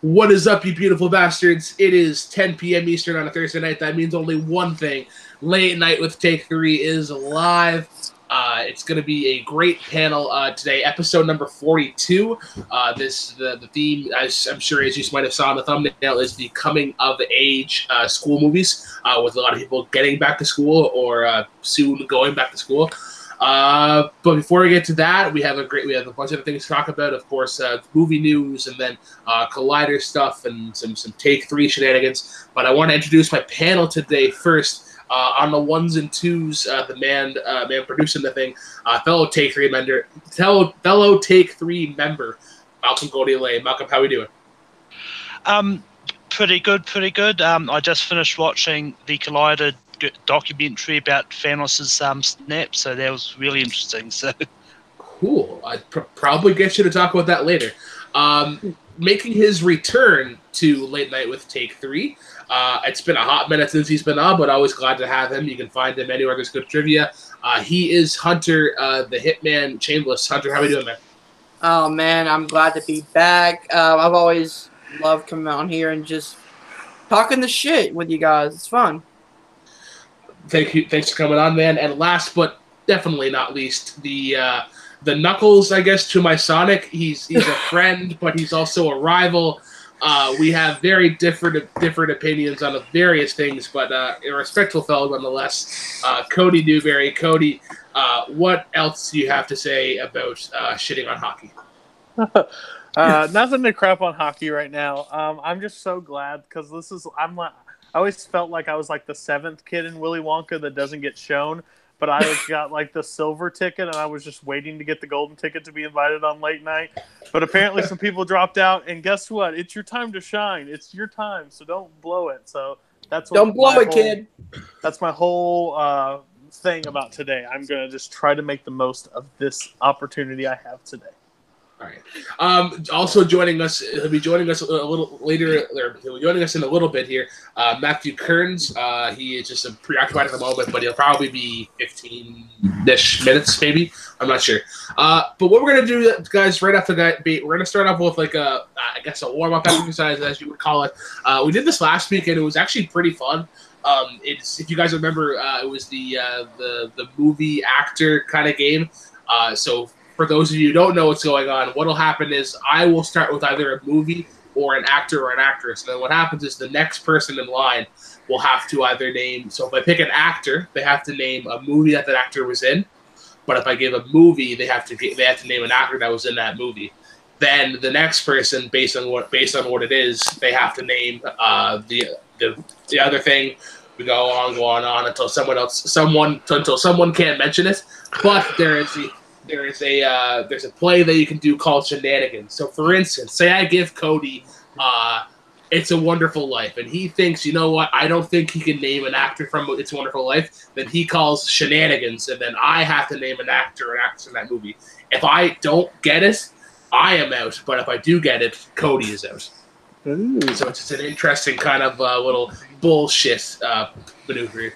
What is up, you beautiful bastards? It is 10 p.m. Eastern on a Thursday night. That means only one thing. Late Night with Take 3 is live. It's going to be a great panel today. Episode number 42. The theme, as I'm sure as you might have saw in the thumbnail, is the coming of age school movies, with a lot of people getting back to school or soon going back to school. But before we get to that, we have a bunch of things to talk about. Of course, movie news, and then Collider stuff, and some Take 3 shenanigans. But I want to introduce my panel today first. On the ones and twos, the man producing the thing, fellow Take 3 member, Malcolm Gaudier. Malcolm, how are we doing? Pretty good. I just finished watching the Collider documentary about Thanos' snap, so that was really interesting. So cool. I'd probably get you to talk about that later. Making his return to Late Night with Take 3. It's been a hot minute since he's been on, but always glad to have him. You can find him anywhere there's good trivia. He is Hunter, the Hitman Chambliss. Hunter, how are we doing, man? Oh, man, I'm glad to be back. I've always loved coming out here and just talking the shit with you guys. It's fun. Thanks for coming on, man. And last but definitely not least, the Knuckles, I guess, to my Sonic. He's a friend, but he's also a rival. We have very different opinions on various things, but a respectful fellow nonetheless. Cody Newberry. Cody, what else do you have to say about shitting on hockey? Nothing to crap on hockey right now. I'm just so glad because I always felt like I was like the seventh kid in Willy Wonka that doesn't get shown, but I got like the silver ticket, and I was just waiting to get the golden ticket to be invited on Late Night. But apparently some people dropped out, and guess what? It's your time to shine. It's your time, so don't blow it. So that's don't blow it, kid. That's my whole thing about today. I'm gonna just try to make the most of this opportunity I have today. All right. Also joining us, he'll be joining us a little later. He'll be joining us in a little bit here. Matthew Kearns. He is just preoccupied at the moment, but he'll probably be 15-ish minutes, maybe. I'm not sure. But what we're gonna do, guys, right after that, we're gonna start off with like a warm-up exercise, as you would call it. We did this last week, and it was actually pretty fun. If you guys remember, it was the movie actor kind of game. So for those of you who don't know what's going on, what'll happen is I will start with either a movie or an actor or an actress. And then what happens is the next person in line will have to either name. So if I pick an actor, they have to name a movie that actor was in. But if I give a movie, they have to name an actor that was in that movie. Then the next person, based on what it is, they have to name the other thing. We go on until someone can't mention it. But there's a play that you can do called Shenanigans. So, for instance, say I give Cody It's a Wonderful Life, and he thinks, you know what, I don't think he can name an actor from It's a Wonderful Life, then he calls Shenanigans, and then I have to name an actor or an actress in that movie. If I don't get it, I am out, but if I do get it, Cody is out. Ooh. So it's just an interesting kind of little bullshit maneuver,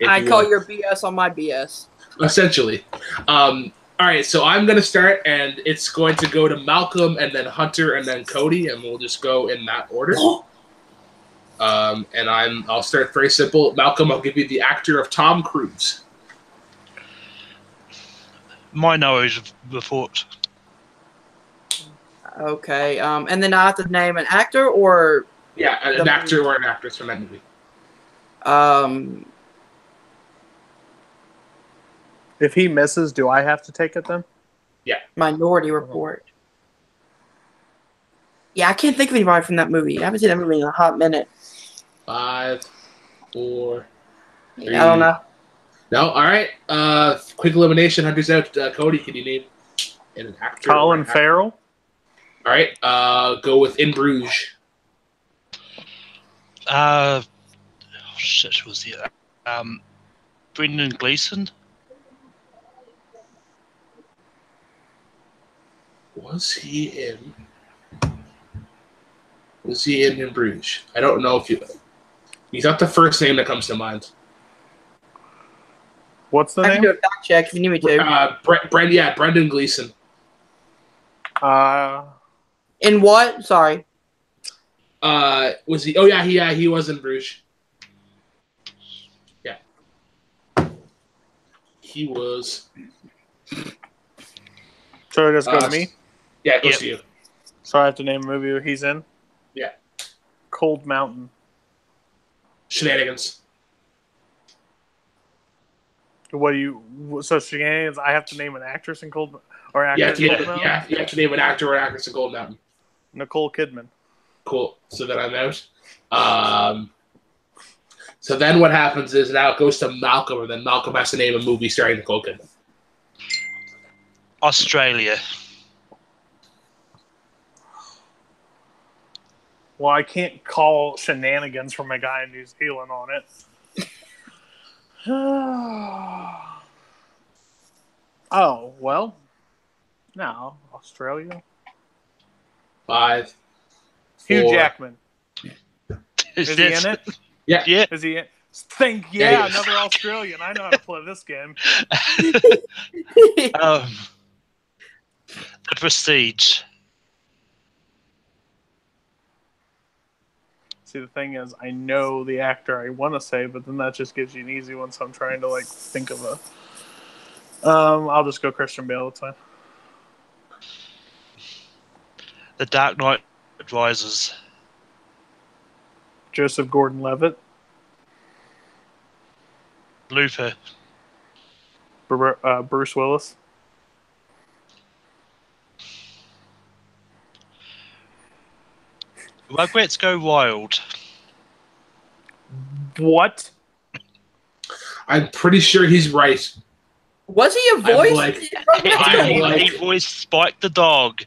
I call your BS on my BS. Essentially. All right, so I'm going to start, and it's going to go to Malcolm, and then Hunter, and then Cody, and we'll just go in that order. And I'll start very simple. Malcolm, I'll give you the actor of Tom Cruise. Minority Report. Okay, and then I have to name an actor or... Yeah, an actor or an actress from that movie. If he misses, do I have to take it then? Yeah. Minority Report. Yeah, I can't think of anybody from that movie. I haven't seen that movie in a hot minute. 5, 4, 3. I don't know. No? All right. Quick elimination. Hunter's out. Cody, can you name an actor? Colin Farrell. All right. Go with In Bruges. Shit, was the Brendan Gleeson? Was he in Bruges? I don't know if he's not the first name that comes to mind. What's the I name? can do a fact check if you need me to. Brendan Gleeson. In what? Sorry. Was he? Oh yeah, he was in Bruges. Yeah, he was. So it just go to me. Yeah, it goes Yep. to you. So I have to name a movie he's in. Yeah. Cold Mountain. Shenanigans. What do you? So Shenanigans. I have to name an actress in Cold or You actor have, to, in Cold Mountain. you have to name an actor or actress in Gold Mountain. Nicole Kidman. Cool. So then I'm out. So then what happens is now it goes to Malcolm, and then Malcolm has to name a movie starring Nicole Kidman. Australia. Well, I can't call Shenanigans from a guy in New Zealand on it. Oh, well. No, Australia. 5, 4. Hugh Jackman. Is he in it? Yeah. Yeah. Is he in? Yeah, he is. Another Australian. I know how to play this game. The Prestige. See, the thing is, I know the actor I want to say, but then that just gives you an easy one, so I'm trying to, think of a... I'll just go Christian Bale, it's fine. The Dark Knight Rises. Joseph Gordon-Levitt. Looper. Bruce Willis. Rugrats Go Wild. What? I'm pretty sure he's right. Was he a I'm voice? like- He voiced Spike the dog.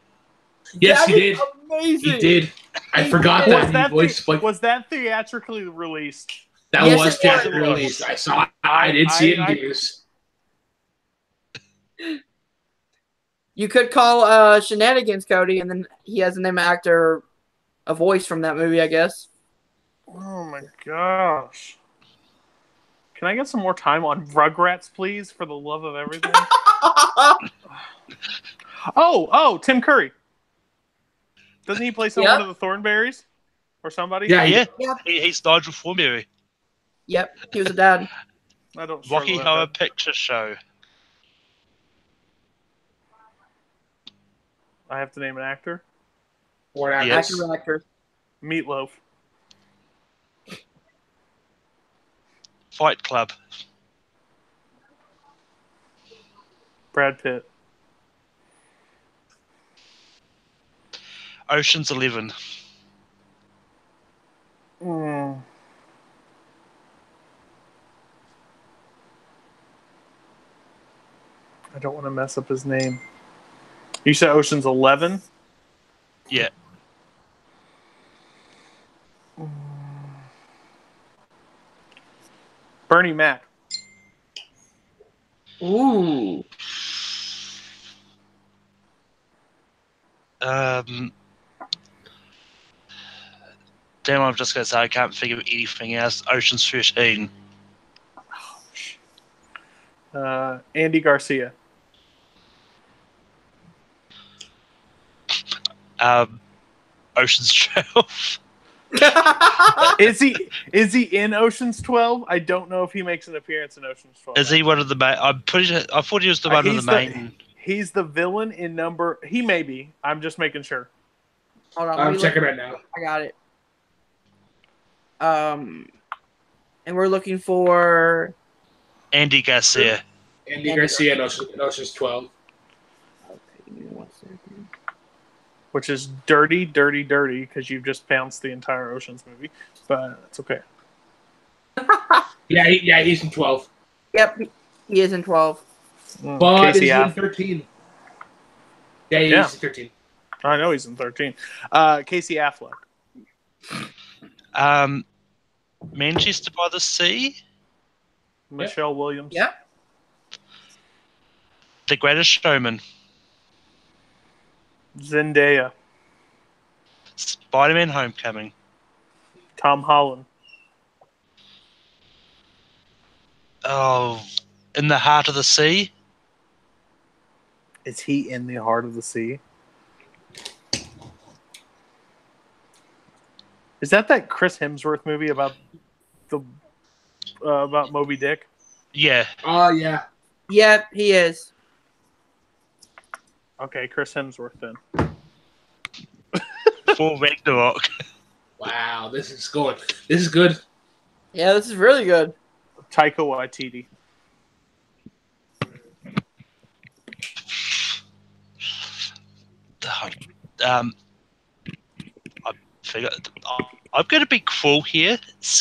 Yes, That he is did. Amazing. He did. I He forgot did. that he voiced Spike. Was that theatrically released? That Yes, was it theatrically was. released. I saw it. I did see it in I- theaters. You could call Shenanigans Cody, and then he has a name of actor, a voice from that movie, I guess. Oh my gosh. Can I get some more time on Rugrats, please, for the love of everything? Tim Curry. Doesn't he play someone of the Thornberrys? Or somebody? Yeah, Yeah. Yep. He's Nigel Thornberry. Yep, he was a dad. I don't Rocky struggle Horror with Picture Show. that. I have to name an actor. Or an Yes. actress. Actor. Meatloaf. Fight Club. Brad Pitt. Ocean's 11. I don't want to mess up his name. You said Ocean's 11? Yeah. Bernie Mac. Ooh. Damn, I'm just going to say I can't think of anything else. Ocean's 13. Andy Garcia. Ocean's 12. Is he in Ocean's 12? I don't know if he makes an appearance in Ocean's 12. Is he one of the main? I'm pretty sure. I thought he was the one of the main. He's the villain in number. He may be. I'm just making sure. Hold on, I'm checking right now. I got it. And we're looking for Andy Garcia. Andy Garcia in Ocean's 12. Okay, give me 1 second. Which is dirty, dirty, dirty, because you've just bounced the entire Ocean's movie. But it's okay. Yeah, he's in 12. Yep, he is in 12. But Casey he's in Affleck. 13. Yeah, he's Yeah. in 13. I know he's in 13. Casey Affleck. Manchester by the Sea. Michelle Williams. Yep. The Greatest Showman. Zendaya. Spider-Man: Homecoming. Tom Holland. Oh, In the Heart of the Sea. Is he in the heart of the sea? Is that Chris Hemsworth movie about about Moby Dick? Yeah. Oh, yeah. Yeah, he is. Okay, Chris Hemsworth then. For Ragnarok. Wow, this is good. This is good. Yeah, this is really good. Taika Waititi. I figure I'm going to be cruel here.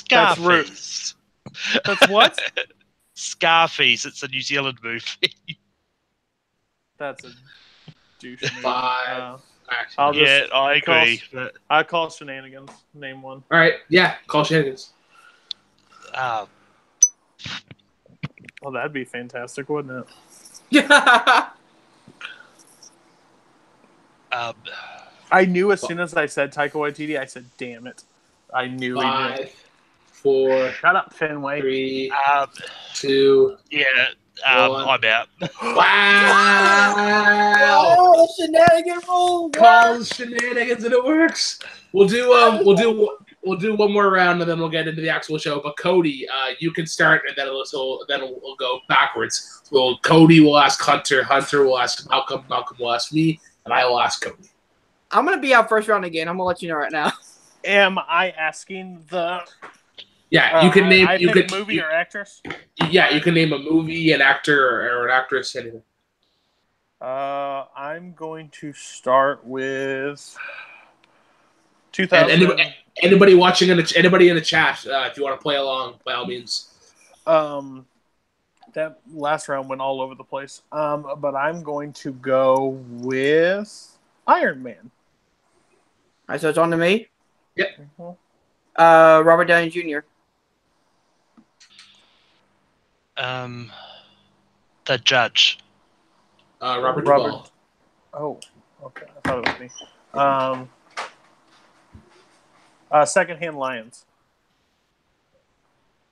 That's rude. Scarface. That's what? Scarface. It's a New Zealand movie. That's a douche move. 5. I'll Actually, just Yeah, I agree. I call shenanigans. Name one. all right. Yeah, call shenanigans. Um, Well, that'd be fantastic, wouldn't it? I knew as soon as I said Taika Waititi, I said, "Damn it!" I knew he did. 5, 4, Shut up, Fenway. 3, um, 2. yeah, One. I'm out. Wow! Oh, shenanigan rule! Call shenanigans and it works. We'll do one more round and then we'll get into the actual show. But Cody, you can start and then we'll go backwards. Well, Cody will ask Hunter, Hunter will ask Malcolm, Malcolm will ask me, and I will ask Cody. I'm gonna be out first round again. I'm gonna let you know right now. Am I asking the? Yeah, you can name I you pick can movie or actress. Yeah, you can name a movie, an actor, or an actress, anything. I'm going to start with And 2000. anybody watching anybody in the chat, if you want to play along, by all means. That last round went all over the place. But I'm going to go with Iron Man. All right, so it's on to me. Yep. Mhm. Robert Downey Jr. The Judge. Robert Duvall. Oh, okay. I thought it was me. Secondhand Lions.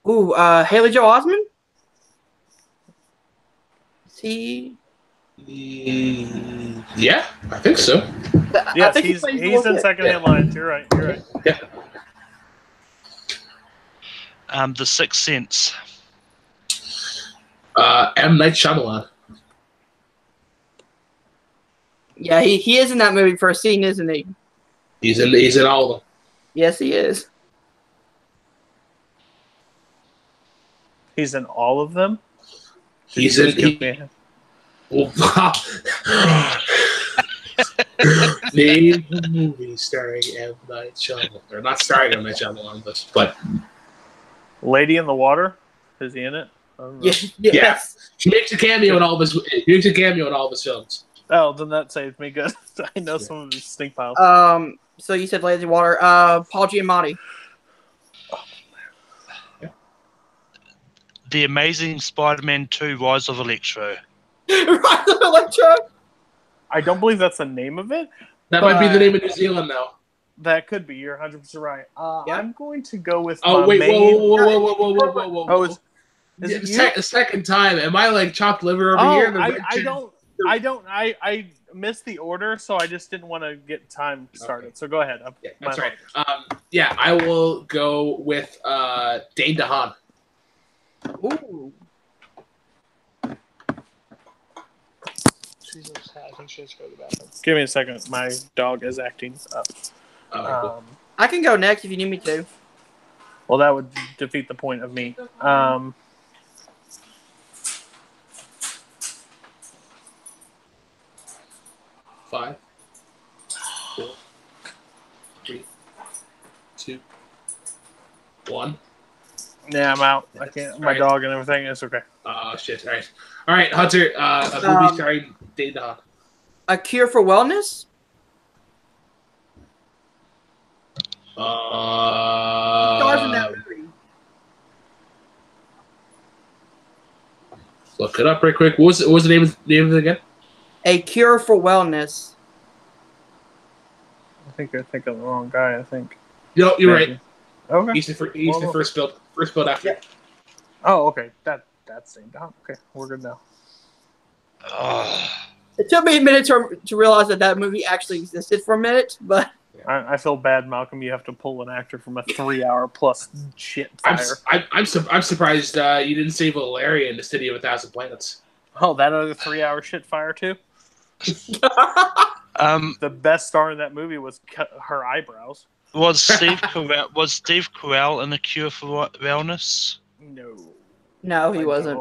Ooh, Haley Joel Osment. See. Yeah, I think so. Yes, I think he's plays in bullshit. Secondhand Lions. You're right. Yeah. The Sixth Sense. M. Night Shyamalan. Yeah, he is in that movie for a scene, isn't he? He's in all of them. Yes, he is. He's in all of them. He's in. Name a movie starring M. Night Shyamalan. Or not starring M. Night Shyamalan, but Lady in the Water. Is he in it? I don't know. Yes. yeah, he makes a cameo in all of his. He makes a cameo in all of his films. Oh, then that saves me good. I know some of his stink piles. So you said Lazy Water. Paul Giamatti. The Amazing Spider-Man 2: Rise of Electro. Rise of Electro. I don't believe that's the name of it. That might be the name of New Zealand now. That could be. You're 100% right. Yeah. I'm going to go with. Oh my wait! main... Whoa! Oh, is it you? The second time. Am I like chopped liver over here? I missed the order, so I just didn't want to get time started. Okay. So go ahead. Yeah, that's right. Yeah, I will go with Dane DeHaan. Ooh. Jesus, I think she has to go to the bathroom. Give me a second. My dog is acting up. Cool. I can go next if you need me to. Well, that would defeat the point of me. 5, 4, 3, 2, 1. Yeah, I'm out. I can't. My dog and everything. It's okay. Oh shit! All right, Hunter. A movie starring Dane DeHaan. A Cure for Wellness. Stars in that movie. Look it up right quick. What was the name of it again? A Cure for Wellness. I think you're thinking of the wrong guy. I think. No, you're right. Okay. He's the first build after. Yeah. Oh, okay. That's Dane DeHaan. Okay, we're good now. It took me a minute to realize that movie actually existed for a minute, but I feel bad, Malcolm. You have to pull an actor from a 3-hour-plus shit fire. I'm surprised you didn't say Valeria in the City of a Thousand Planets. Oh, that other 3-hour shit fire too. The best star in that movie was her eyebrows. Was Steve Carell in The Cure for Wellness? No, he wasn't.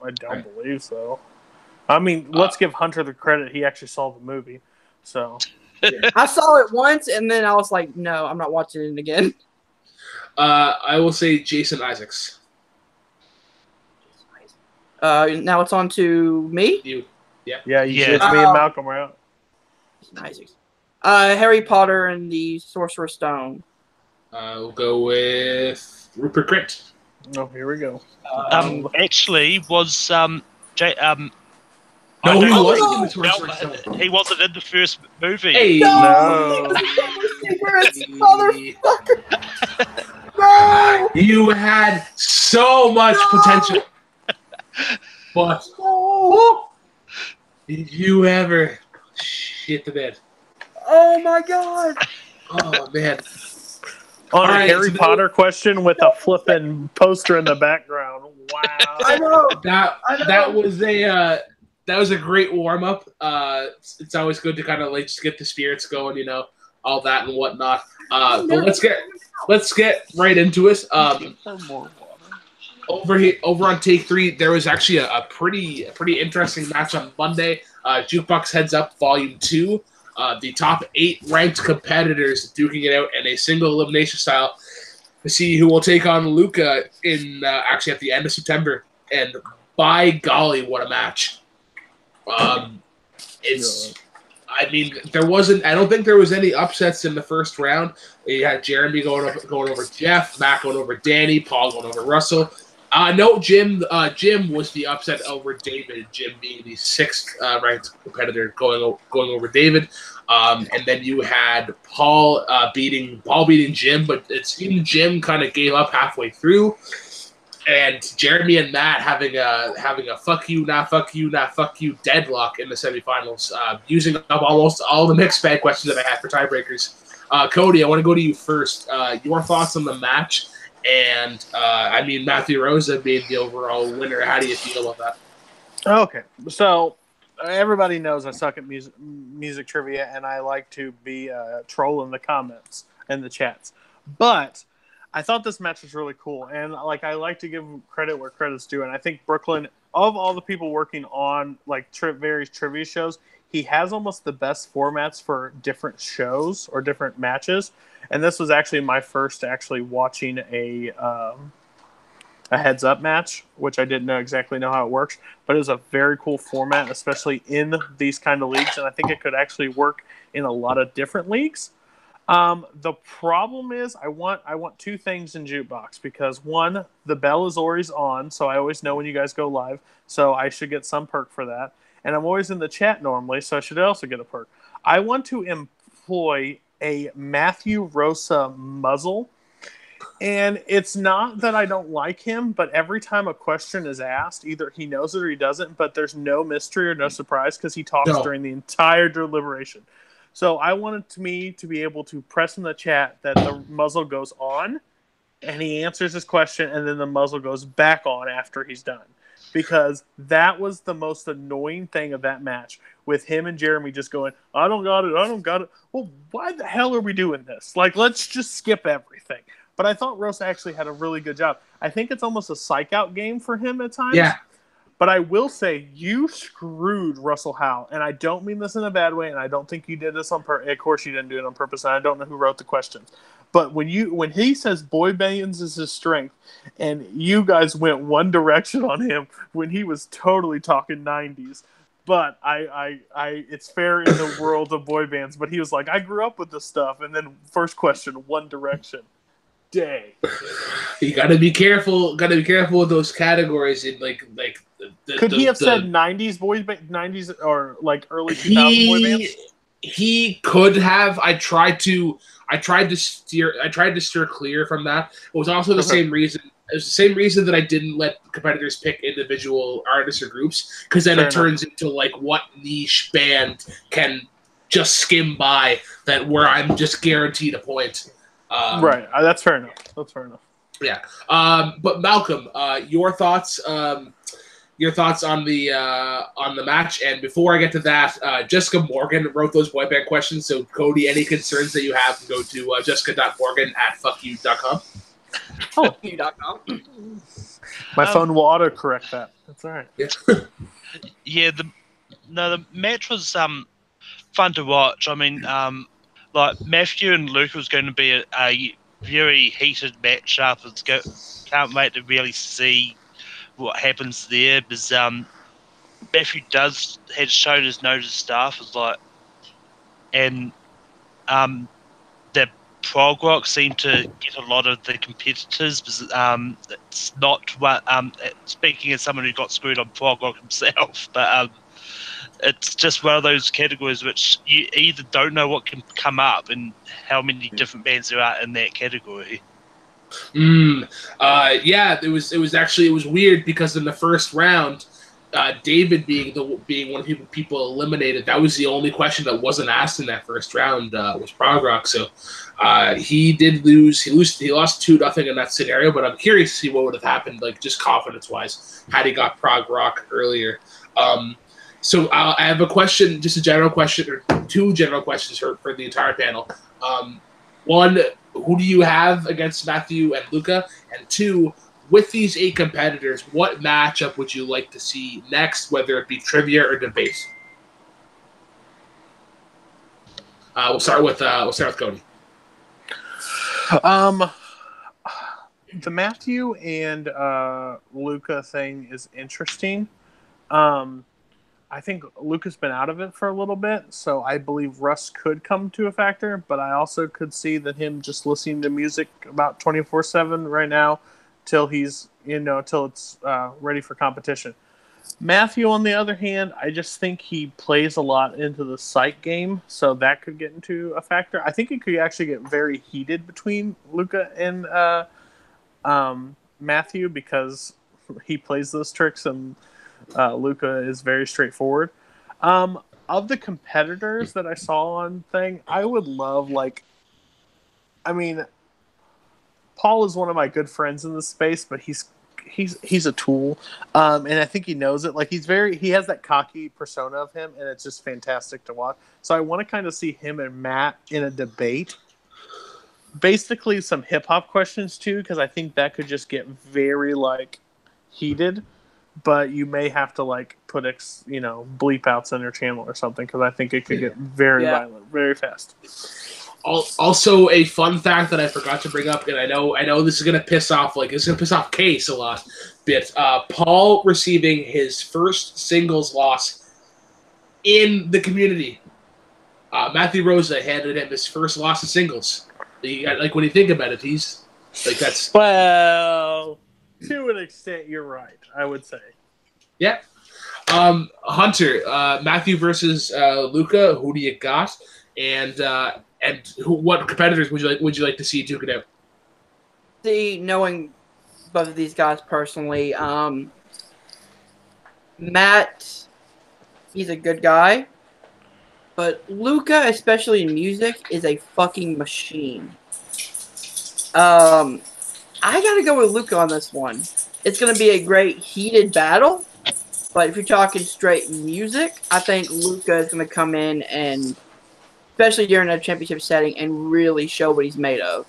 I don't believe so. I mean, let's give Hunter the credit. He actually saw the movie. So I saw it once, and then I was like, no, I'm not watching it again. I will say Jason Isaacs. Now it's on to me. You. Yeah, me and Malcolm are out. Jason Isaacs. Harry Potter and the Sorcerer's Stone. We'll go with Rupert Grint. Oh, here we go. Actually, was No, he wasn't in the Sorcerer's Stone. He wasn't in the first movie. Hey, No. Motherfucker. No. You had so much potential, but did you ever shit the bed? Oh my god. Oh man. On a Harry Potter question with a flippin' poster in the background. Wow. I know. That was a great warm up. It's always good to kind of like just get the spirits going, you know, all that and whatnot. But let's get right into it. Over on Take 3, there was actually a pretty interesting match on Monday. Jukebox Heads Up Volume 2. The top 8 ranked competitors duking it out in a single elimination style to see who will take on Luca in actually at the end of September. And by golly, what a match! I don't think there was any upsets in the first round. You had Jeremy going over Jeff, Matt going over Danny, Paul going over Russell. No, Jim was the upset over David. Jim being the 6th ranked competitor going over David. And then you had Paul beating Jim, but it seemed Jim kind of gave up halfway through. And Jeremy and Matt having a fuck you, not fuck you, not fuck you deadlock in the semifinals, using up almost all the mixed bag questions that I had for tiebreakers. Cody, I want to go to you first. Your thoughts on the match, and Matthew Rosa being the overall winner. How do you feel about that? Okay, so everybody knows I suck at music trivia, and I like to be a troll in the comments and the chats, but I thought this match was really cool, and I like to give credit where credit's due. And I think Brooklyn, of all the people working on various trivia shows, he has almost the best formats for different shows or different matches. And this was actually my first actually watching a heads up match, which I didn't exactly know how it works, but it was a very cool format, especially in these kind of leagues. And I think it could actually work in a lot of different leagues. The problem is I want 2 things in Jukebox, because 1, the bell is always on, so I always know when you guys go live, so I should get some perk for that. And I'm always in the chat normally, so I should also get a perk. I want to employ a Matthew Rosa muzzle, and it's not that I don't like him, but every time a question is asked, either he knows it or he doesn't, but there's no mystery or no surprise because he talks during the entire deliberation. So I wanted me to be able to press in the chat that the muzzle goes on, and he answers his question, and then the muzzle goes back on after he's done. Because that was the most annoying thing of that match, with him and Jeremy just going, I don't got it. Well, why the hell are we doing this? Let's just skip everything. But I thought Rosa actually had a really good job. I think it's almost a psych-out game for him at times. Yeah. But I will say, you screwed Russell Howe, and I don't mean this in a bad way, and I don't think you did this on purpose. Of course you didn't do it on purpose, and I don't know who wrote the questions. But when he says boy bands is his strength, and you guys went one direction on him when he was totally talking 90s. But it's fair in the world of boy bands. But he was like, I grew up with this stuff, and then first question, one direction. Dang. You gotta be careful. Gotta be careful with those categories. In Could he have said 90s boy band, 90s or early 2000 boy bands? He could have. I tried to steer clear from that. It was also the same reason. It was the same reason that I didn't let competitors pick individual artists or groups, because then it turns into what niche band can just skim by that where I'm just guaranteed a point. Right. That's fair enough. That's fair enough. Yeah. But Malcolm, your thoughts? Your thoughts on the match? And before I get to that, Jessica Morgan wrote those boy band questions. So Cody, any concerns that you have, can go to jessica.morgan@fuckyou.com. Oh, you.com. My phone will autocorrect that. That's all right. Yeah. Yeah, the match was fun to watch. I mean, like Matthew and Luke was going to be a very heated matchup. Can't wait to really see what happens there, because Matthew had shown his nose to staff as like, and the prog rock seemed to get a lot of the competitors, because it's not what speaking as someone who got screwed on prog rock himself, but it's just one of those categories which you either don't know what can come up and how many different bands there are in that category. Yeah, it was weird because in the first round, David being one of the people eliminated, that was the only question that wasn't asked in that first round, was prog rock. So he did lose. He lost 2-0 in that scenario. But I'm curious to see what would have happened, like just confidence wise, had he got prog rock earlier. So I have a question, just a general question, or two general questions for the entire panel. One, who do you have against Matthew and Luca? And two, with these 8 competitors, what matchup would you like to see next, whether it be trivia or debate? We'll start with Cody. The Matthew and Luca thing is interesting. I think Luca's been out of it for a little bit, so I believe Russ could come to a factor, but I also could see that him just listening to music about 24/7 right now till he's, till it's ready for competition. Matthew, on the other hand, I just think he plays a lot into the psych game, so that could get into a factor. I think it could actually get very heated between Luca and Matthew, because he plays those tricks and Luca is very straightforward. Of the competitors that I saw on thing, I would love, Paul is one of my good friends in this space, but he's a tool, and I think he knows it. Like, he has that cocky persona of him, and it's just fantastic to watch. So I want to kind of see him and Matt in a debate. Basically, some hip hop questions too, because I think that could just get very heated. But you may have to put bleep outs on your channel or something, because I think it could get very violent very fast. Also, a fun fact that I forgot to bring up, and I know this is gonna piss off Case a lot, but Paul receiving his first singles loss in the community. Matthew Rosa handed him his first loss in singles. When you think about it, he's that's well, to an extent, you're right. I would say. Yeah. Hunter, Matthew versus Luca. Who do you got? And what competitors would you like to see duke it out? See, knowing both of these guys personally, Matt, he's a good guy, but Luca, especially in music, is a fucking machine. I gotta go with Luca on this one. It's gonna be a great heated battle, but if you're talking straight music, I think Luca is gonna come in and, especially during a championship setting, and really show what he's made of.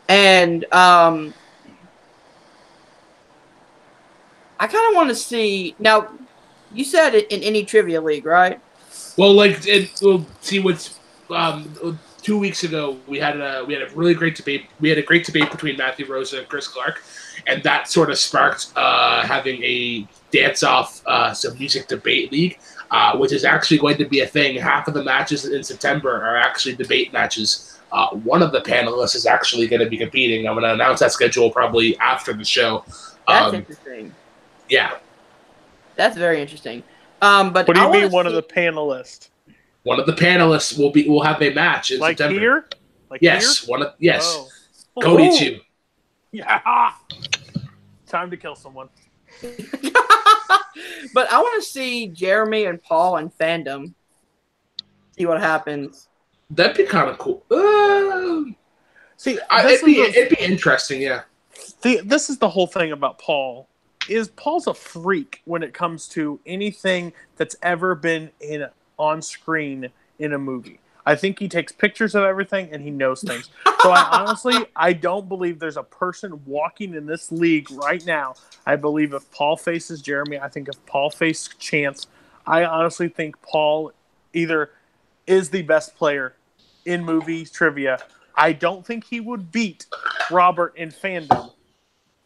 And I kind of want to see. Now, you said it in any trivia league, right? Well, we'll see what's 2 weeks ago we had a really great debate. We had a great debate between Matthew Rosa and Chris Clark, and that sort of sparked having a dance-off some music debate league, which is actually going to be a thing. Half of the matches in September are actually debate matches. One of the panelists is actually going to be competing. I'm going to announce that schedule probably after the show. That's interesting. Yeah. That's very interesting. But what do you mean one of the panelists? One of the panelists will have a match in September. Here? Yes. Here? Yes. Oh. Cody too. Yeah. Time to kill someone. But I want to see Jeremy and Paul in fandom. See what happens. That'd be kind of cool. See, it'd be interesting, yeah. This is the whole thing about Paul. Paul's a freak when it comes to anything that's ever been on screen in a movie. I think he takes pictures of everything and he knows things. So I don't believe there's a person walking in this league right now. I believe if Paul faces Jeremy, I think if Paul faces Chance, I honestly think Paul either is the best player in movie trivia. I don't think he would beat Robert in fandom,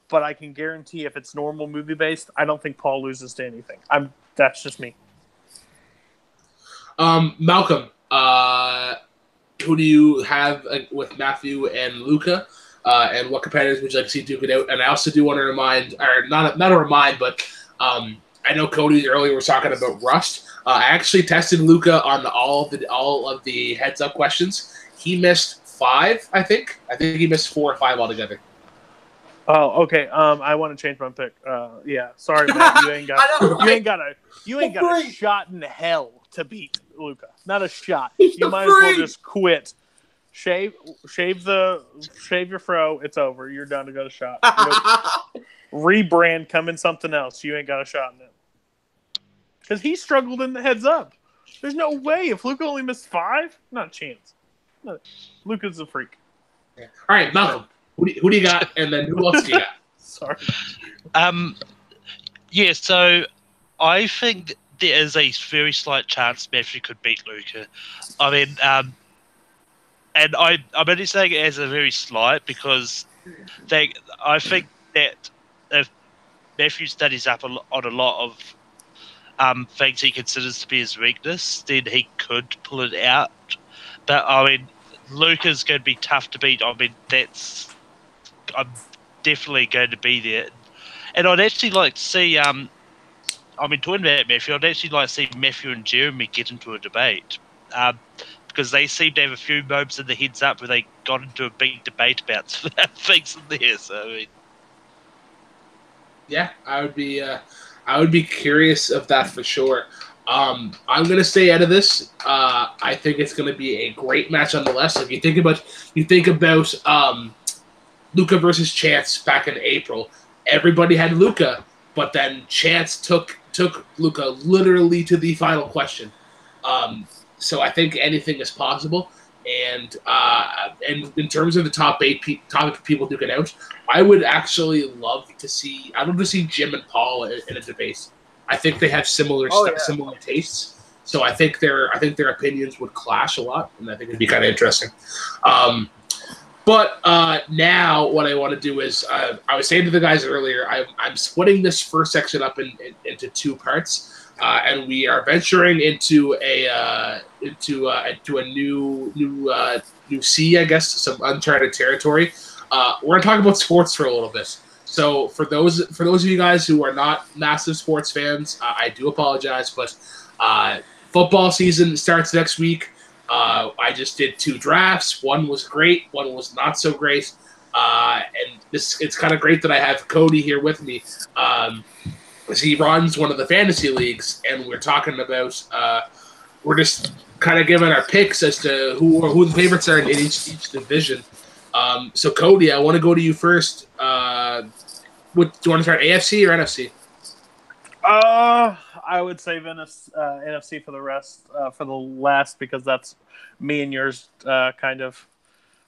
but I can guarantee if it's normal movie based, I don't think Paul loses to anything. That's just me. Malcolm, who do you have with Matthew and Luca? And what competitors would you like to see duke it out? And I also do want to remind, or not a remind, but I know Cody earlier was talking about Rust. I actually tested Luca on all of the heads up questions. He missed 5, I think. I think he missed 4 or 5 altogether. Oh, okay. I want to change my pick. Yeah, sorry, Matt. You ain't got a shot in hell to beat Luca. Not a shot. You might as well just quit. Shave your fro. It's over. You're done to go to shot. Rebrand. Come in something else. You ain't got a shot in it. Because he struggled in the heads up. There's no way. If Luca only missed 5, not a chance. No. Luca's a freak. Yeah. All right, Malcolm. Who do you got? And then who else do you got? Sorry. Yeah, so I think there is a very slight chance Matthew could beat Luca. I mean, and I'm only saying it as a very slight because I think that if Matthew studies up on a lot of things he considers to be his weakness, then he could pull it out. But I mean, Luca's going to be tough to beat. I mean, I'm definitely going to be there. And I'd actually like to see, talking about Matthew, I'd actually like to see Matthew and Jeremy get into a debate. Because they seem to have a few moments in the heads up where they got into a big debate about things in there. So, I mean. Yeah, I would be curious of that for sure. I'm going to stay out of this. I think it's going to be a great match nonetheless. If you think about Luca versus Chance back in April, everybody had Luca, but then Chance took Luca literally to the final question. So I think anything is possible. And in terms of the top 8 people duking out, I would actually love to see. I'd love to see Jim and Paul in a debate. I think they have similar tastes, so I think their opinions would clash a lot, and I think it'd be kind of interesting. But now what I want to do is I was saying to the guys earlier, I'm splitting this first section up into 2 parts. And we are venturing into a new sea, I guess, some uncharted territory. We're gonna talk about sports for a little bit. So for those of you guys who are not massive sports fans, I do apologize, but football season starts next week. I just did 2 drafts. One was great, one was not so great. And it's kind of great that I have Cody here with me. He runs one of the fantasy leagues, and we're talking about we're just kind of giving our picks as to who the favorites are in each division. So Cody, I want to go to you first. Do you want to start AFC or NFC? I would say NFC for the last because that's me and yours kind of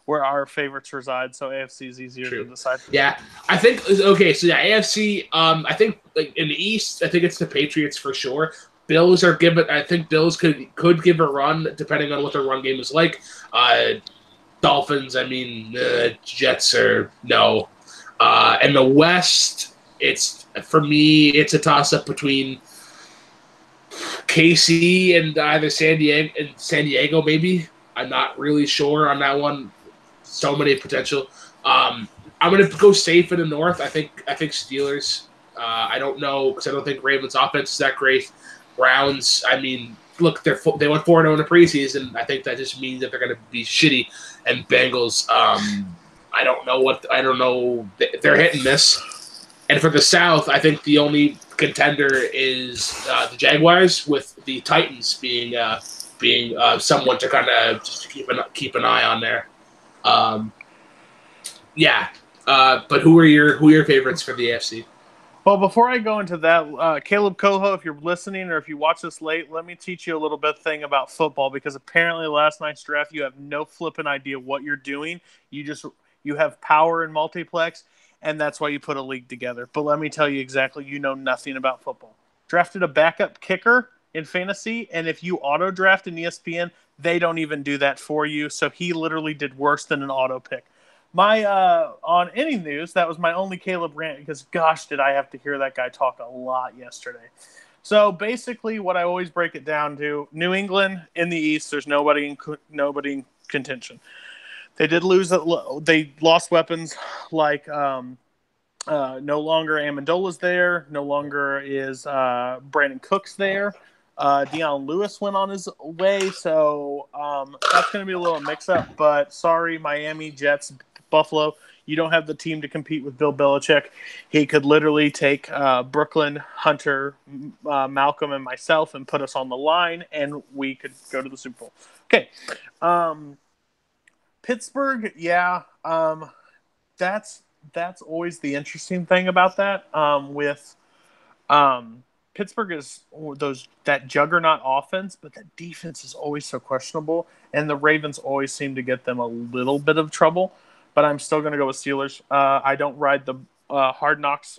where our favorites reside, so AFC is easier to decide. Yeah, I think okay. So yeah, AFC. I think like in the East, I think it's the Patriots for sure. Bills are given. I think Bills could give a run depending on what their run game is like. Dolphins. I mean, Jets are no. And the West, for me, it's a toss up between KC and either San Diego. Maybe I'm not really sure on that one. So many potential. I'm going to go safe in the North. I think Steelers. I don't know because I don't think Ravens' offense is that great. Browns. I mean, look, they went 4-0 in the preseason. I think that just means that they're going to be shitty. And Bengals. I don't know. They're hit and miss. And for the South, I think the only contender is the Jaguars, with the Titans being being someone to kind of just keep an eye on there. But who are your favorites for the AFC? Well, before I go into that, Caleb Coho, if you're listening or if you watch this late, let me teach you a little bit thing about football, because apparently last night's draft you have no flipping idea what you're doing. You have power in multiplex, and that's why you put a league together. But let me tell you exactly, you know nothing about football. Drafted a backup kicker in fantasy, and if you auto draft in ESPN, they don't even do that for you. So he literally did worse than an auto pick. My on any news, that was my only Caleb rant, because gosh, did I have to hear that guy talk a lot yesterday. So basically, what I always break it down to: New England in the East, there's nobody in contention. They did lose. They lost weapons like no longer Amendola's there. No longer is Brandon Cooks there. Deion Lewis went on his way, so that's going to be a little mix-up. But sorry, Miami, Jets, Buffalo, you don't have the team to compete with Bill Belichick. He could literally take Brooklyn, Hunter, Malcolm, and myself and put us on the line, and we could go to the Super Bowl. Okay. Pittsburgh, yeah, that's always the interesting thing about that. With Pittsburgh is that juggernaut offense, but that defense is always so questionable, and the Ravens always seem to get them a little bit of trouble. But I'm still going to go with Steelers. I don't ride the Hard Knocks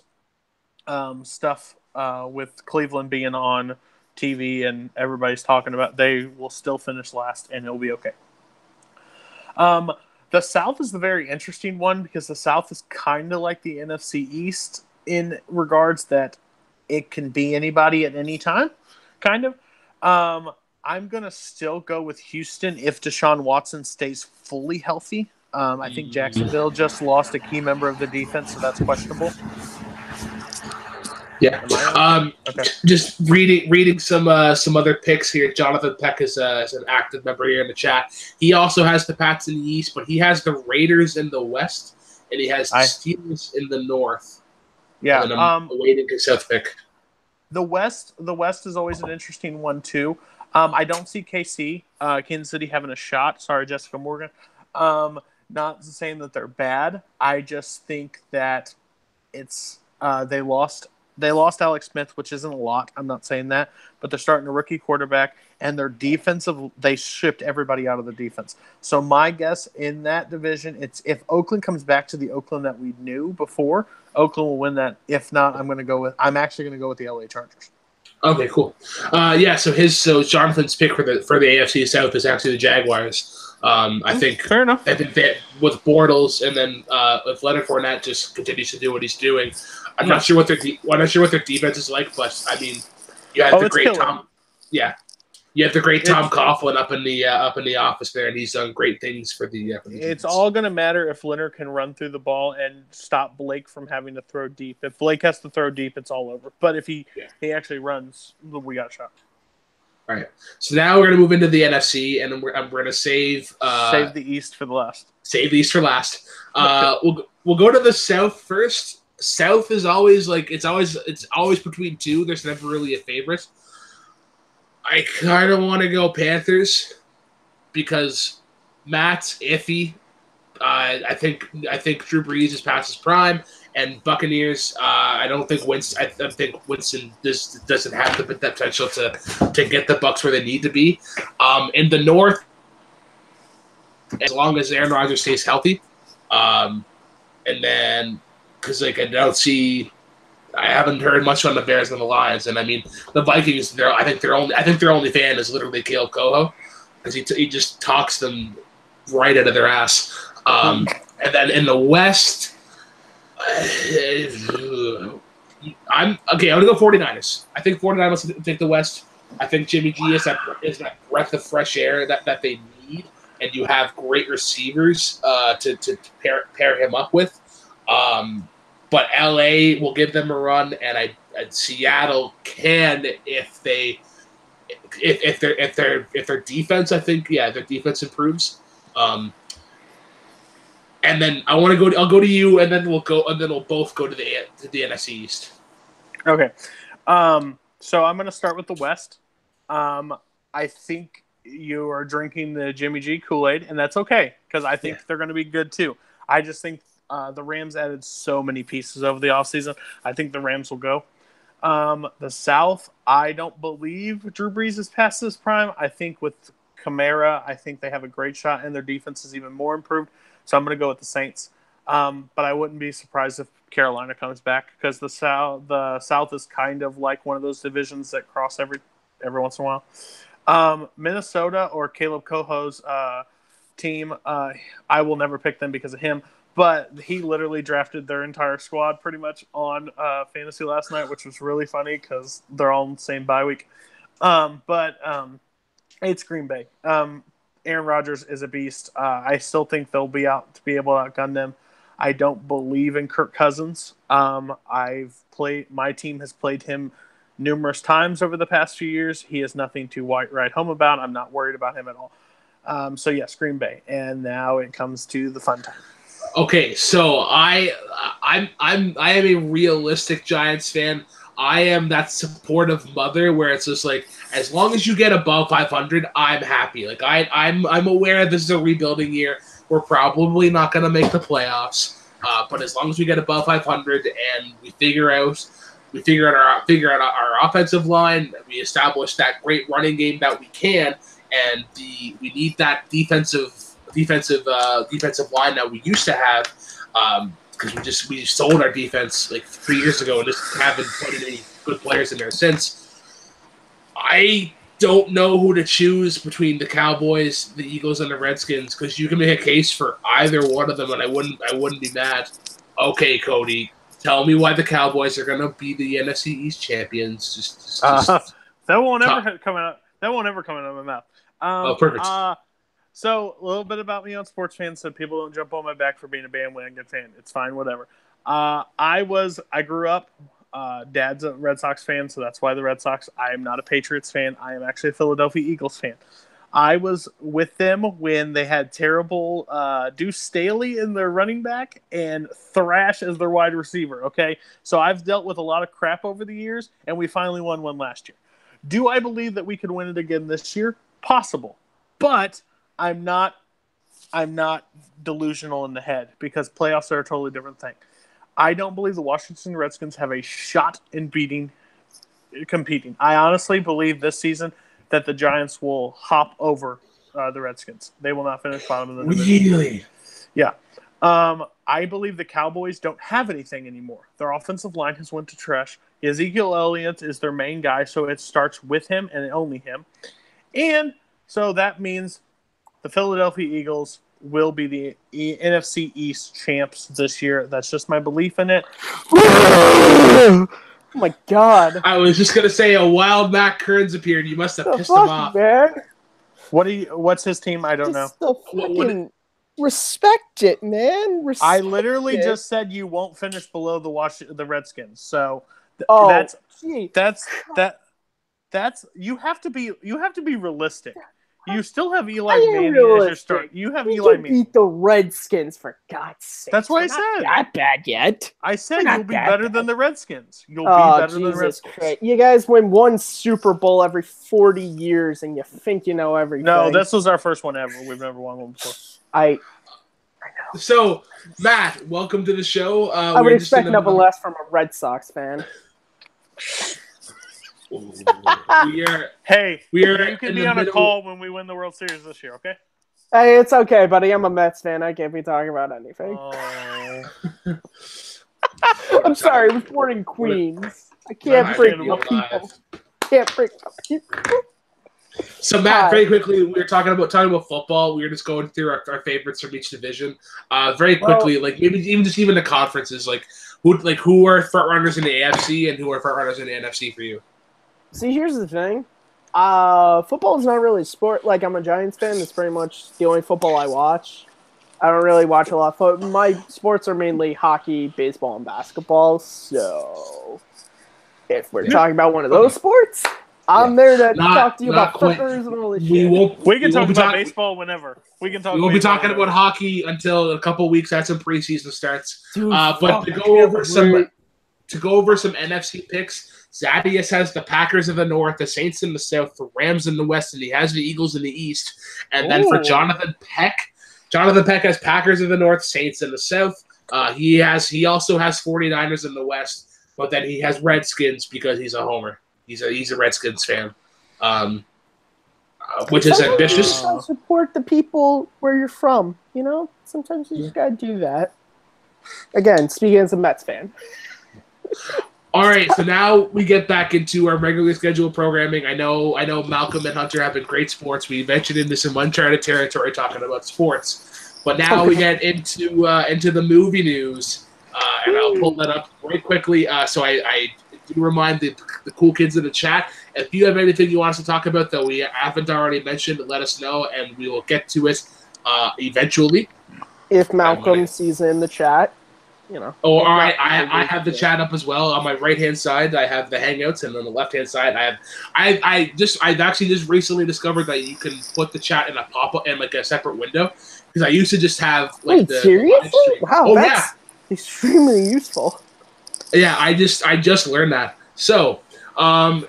stuff with Cleveland being on TV and everybody's talking about. They will still finish last, and it'll be okay. The South is the very interesting one, because the South is kind of like the NFC East in regards that it can be anybody at any time, kind of. I'm going to still go with Houston if Deshaun Watson stays fully healthy. I think Jacksonville just lost a key member of the defense, so that's questionable. Yeah. Okay. Just reading some other picks here. Jonathan Peck is an active member here in the chat. He also has the Pats in the East, but he has the Raiders in the West, and he has the Steelers in the North. Yeah. And I'm awaiting his South pick. The West is always an interesting one too. I don't see KC, Kansas City, having a shot. Sorry, Jessica Morgan. Not saying that they're bad. I just think that it's they lost Alex Smith, which isn't a lot. I'm not saying that, but they're starting a rookie quarterback, and their defensive, they shipped everybody out of the defense. So my guess in that division, it's if Oakland comes back to the Oakland that we knew before, Oakland will win that. If not, I'm actually going to go with the LA Chargers. Okay, cool. So Jonathan's pick for the AFC South is actually the Jaguars. I think fair enough. I think that with Bortles, and then if Leonard Fournette just continues to do what he's doing, I'm not sure what their defense is like, but I mean, you have the great Tom. Yeah, you have the great Tom Coughlin up in the office there, and he's done great things for the. It's all going to matter if Leonard can run through the ball and stop Blake from having to throw deep. If Blake has to throw deep, it's all over. But if he actually runs, we got a shot. All right. So now we're going to move into the NFC, and we're going to save the East for the last. Save the East for last. We'll go to the South first. South is always it's always between two. There's never really a favorite. I kind of want to go Panthers because Matt's iffy. I think Drew Brees is past his prime, and Buccaneers. I think Winston just doesn't have the potential to get the Bucs where they need to be. In the North, as long as Aaron Rodgers stays healthy, and then because I haven't heard much on the Bears and the Lions, and I mean the Vikings. I think their only fan is literally Caleb Coho, because he just talks them right out of their ass. And then in the West, I'm gonna go 49ers. I think 49ers take the West. I think Jimmy G is that breath of fresh air that they need, and you have great receivers to pair him up with. But LA will give them a run, and Seattle can if their defense. I think their defense improves. And then I'll go to you, and then we'll both go to the NFC East. Okay. So I'm going to start with the West. I think you are drinking the Jimmy G Kool-Aid, and that's okay because I think they're going to be good too. I just think the Rams added so many pieces over the offseason. I think the Rams will go. The South, I don't believe Drew Brees is past his prime. I think with Kamara, I think they have a great shot, and their defense is even more improved. So I'm going to go with the Saints. But I wouldn't be surprised if Carolina comes back because the South is kind of like one of those divisions that cross every once in a while. Minnesota or Caleb Coho's team, I will never pick them because of him. But he literally drafted their entire squad pretty much on fantasy last night, which was really funny because they're all in the same bye week. But it's Green Bay. Aaron Rodgers is a beast. I still think they'll be out to be able to outgun them. I don't believe in Kirk Cousins. My team has played him numerous times over the past few years. He has nothing to write home about. I'm not worried about him at all. So yes, Green Bay. And now it comes to the fun time. Okay, so I am a realistic Giants fan. I am that supportive mother where it's just like, as long as you get above 500, I'm happy. Like I'm aware this is a rebuilding year. We're probably not going to make the playoffs, but as long as we get above 500 and we figure out our offensive line, we establish that great running game that we can, and we need that defensive line that we used to have, because we sold our defense like 3 years ago and just haven't put any good players in there since. I don't know who to choose between the Cowboys, the Eagles, and the Redskins, because you can make a case for either one of them, and I wouldn't be mad. Okay, Cody, tell me why the Cowboys are going to be the NFC East champions. Just that won't ever come out. That won't ever come out of my mouth. Perfect. So a little bit about me on Sports Fans, so people don't jump on my back for being a bandwagon fan. It's fine, whatever. I grew up. Dad's a Red Sox fan, so that's why the Red Sox. I am not a Patriots fan. I am actually a Philadelphia Eagles fan. I was with them when they had terrible Deuce Staley in their running back and Thrash as their wide receiver, okay? So I've dealt with a lot of crap over the years, and we finally won one last year. Do I believe that we could win it again this year? Possible. But I'm not delusional in the head because playoffs are a totally different thing. I don't believe the Washington Redskins have a shot in competing. I honestly believe this season that the Giants will hop over the Redskins. They will not finish bottom of the division. Really? Yeah. I believe the Cowboys don't have anything anymore. Their offensive line has went to trash. Ezekiel Elliott is their main guy, so it starts with him and only him. And so that means the Philadelphia Eagles will be the NFC East champs this year. That's just my belief in it. Oh my god! I was just gonna say a wild Matt Kearns appeared. You must have pissed him off. Man? What's his team? I don't know. Respect it, man. I literally just said you won't finish below the Redskins. So that's you have to be realistic. You still have Eli Manning as your start. You have Eli Manning. Beat the Redskins, for God's sake. That's what I said. Not that bad yet. I said you'll be better than the Redskins. You'll be better than the Redskins. Christ. You guys win one Super Bowl every 40 years, and you think you know everything. No, this was our first one ever. We've never won one before. I know. So, Matt, welcome to the show. I would expect nothing less from a Red Sox fan. We are you can be on a call when we win the World Series this year, okay? Hey, it's okay, buddy. I'm a Mets fan. I can't be talking about anything. Oh. I'm sorry. I was born in Queens. I can't bring my people. So, Matt, very quickly, we were talking about football. We were just going through our favorites from each division. Very quickly, maybe even the conferences, who are front runners in the AFC and who are front runners in the NFC for you? See, here's the thing. Football is not really a sport. Like, I'm a Giants fan. It's pretty much the only football I watch. I don't really watch a lot of football. My sports are mainly hockey, baseball, and basketball. So, if we're talking about one of those sports, I'm there to talk to you about footers and all this shit. We can talk about baseball whenever. We won't be talking about hockey until a couple weeks after preseason starts. Dude, but to go over some NFC picks, Zadius has the Packers in the North, the Saints in the South, the Rams in the West, and he has the Eagles in the East. And then for Jonathan Peck has Packers in the North, Saints in the South. He also has 49ers in the West, but then he has Redskins because he's a homer. He's a Redskins fan, which is ambitious. You support the people where you're from. You know, sometimes you just gotta do that. Again, speaking as a Mets fan. All right, so now we get back into our regularly scheduled programming. I know Malcolm and Hunter have been great sports. We ventured into some uncharted territory talking about sports, but now we get into the movie news, and I'll pull that up very quickly. So I do remind the cool kids in the chat, if you have anything you want us to talk about that we haven't already mentioned, let us know, and we will get to it eventually. If Malcolm sees it in the chat. You know. Oh, all right. I have the chat up as well. On my right hand side, I have the Hangouts, and on the left hand side, I've actually just recently discovered that you can put the chat in a pop up in like a separate window, because I used to just have like seriously? Wow, that's extremely useful. Yeah, I just learned that. So,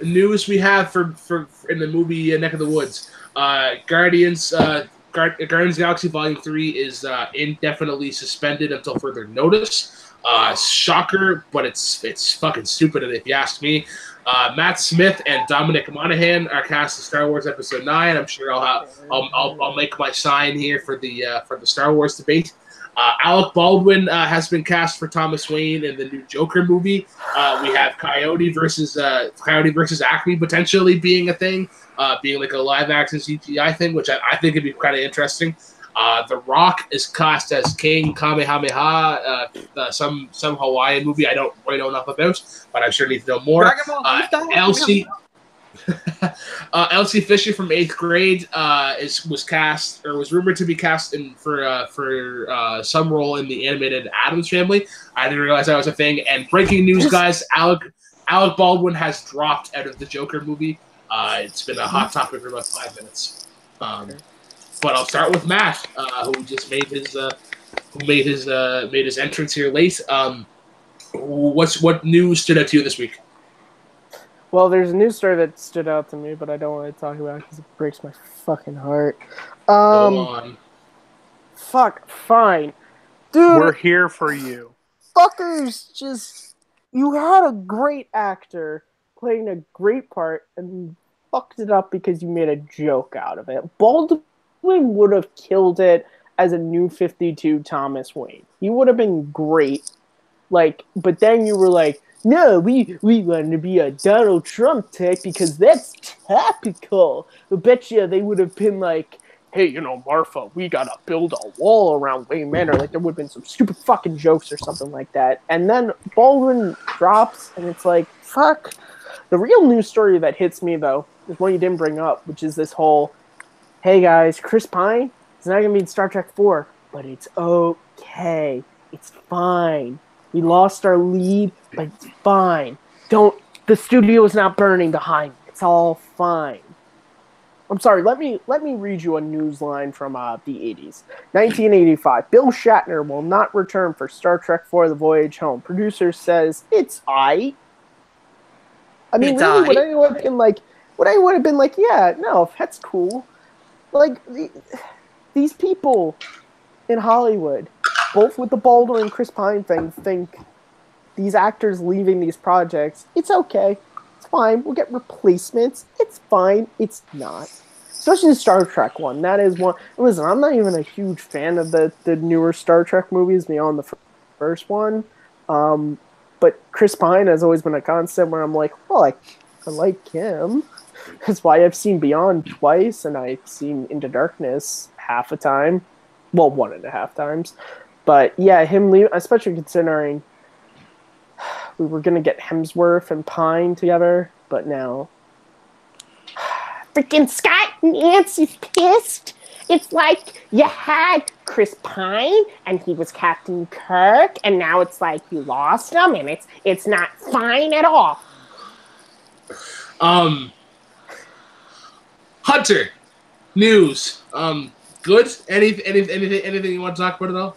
news we have for in the movie neck of the woods. Guardians Galaxy Volume 3 is indefinitely suspended until further notice. Shocker, but it's fucking stupid if you ask me. Matt Smith and Dominic Monaghan are cast in Star Wars Episode 9. I'm sure I'll make my sign here for the Star Wars debate. Alec Baldwin has been cast for Thomas Wayne in the new Joker movie. We have Coyote versus Acme potentially being a thing, being like a live-action CGI thing, which I think would be kind of interesting. The Rock is cast as King Kamehameha, some Hawaiian movie I don't really know enough about, but I'm sure need to know more. Elsie Fisher from 8th grade was cast, or was rumored to be cast for some role in the animated Addams Family. I didn't realize that was a thing. And breaking news, guys, Alec Baldwin has dropped out of the Joker movie. It's been a hot topic for about 5 minutes. But I'll start with Matt, who just made his entrance here late. What news stood out to you this week? Well, there's a news story that stood out to me, but I don't want to talk about it because it breaks my fucking heart. Go on. Fuck, fine. Dude, we're here for you. Fuckers, you had a great actor playing a great part and you fucked it up because you made a joke out of it. Baldwin would have killed it as a new 52 Thomas Wayne. He would have been great. But then you were like, no, we want to be a Donald Trump type because that's topical. I bet you they would have been like, hey, Marfa, we gotta build a wall around Wayne Manor. Like, there would have been some stupid fucking jokes or something like that. And then Baldwin drops, and it's like, fuck. The real news story that hits me, though, is one you didn't bring up, which is this whole, hey, guys, Chris Pine is not going to be in Star Trek 4, but it's okay. It's fine. We lost our lead, but it's fine. The studio is not burning behind me. It's all fine. I'm sorry, let me read you a news line from the 80s. 1985. Bill Shatner will not return for Star Trek IV The Voyage Home. Producer says it's aight. I mean, it's really, would anyone have been like, yeah, no, that's cool. Like, these people in Hollywood, both with the Baldwin and Chris Pine thing, think these actors leaving these projects, it's okay. It's fine. We'll get replacements. It's fine. It's not. Especially the Star Trek one. That is one. Listen, I'm not even a huge fan of the newer Star Trek movies beyond the first one. But Chris Pine has always been a constant where I'm like, well, I like him. That's why I've seen Beyond twice, and I've seen Into Darkness half a time. Well, 1.5 times. But yeah, him leaving, especially considering we were going to get Hemsworth and Pine together, but now freaking Scott Nancy's pissed. It's like you had Chris Pine and he was Captain Kirk, and now it's like you lost him and it's not fine at all. Hunter, news. Good. Anything you want to talk about at all?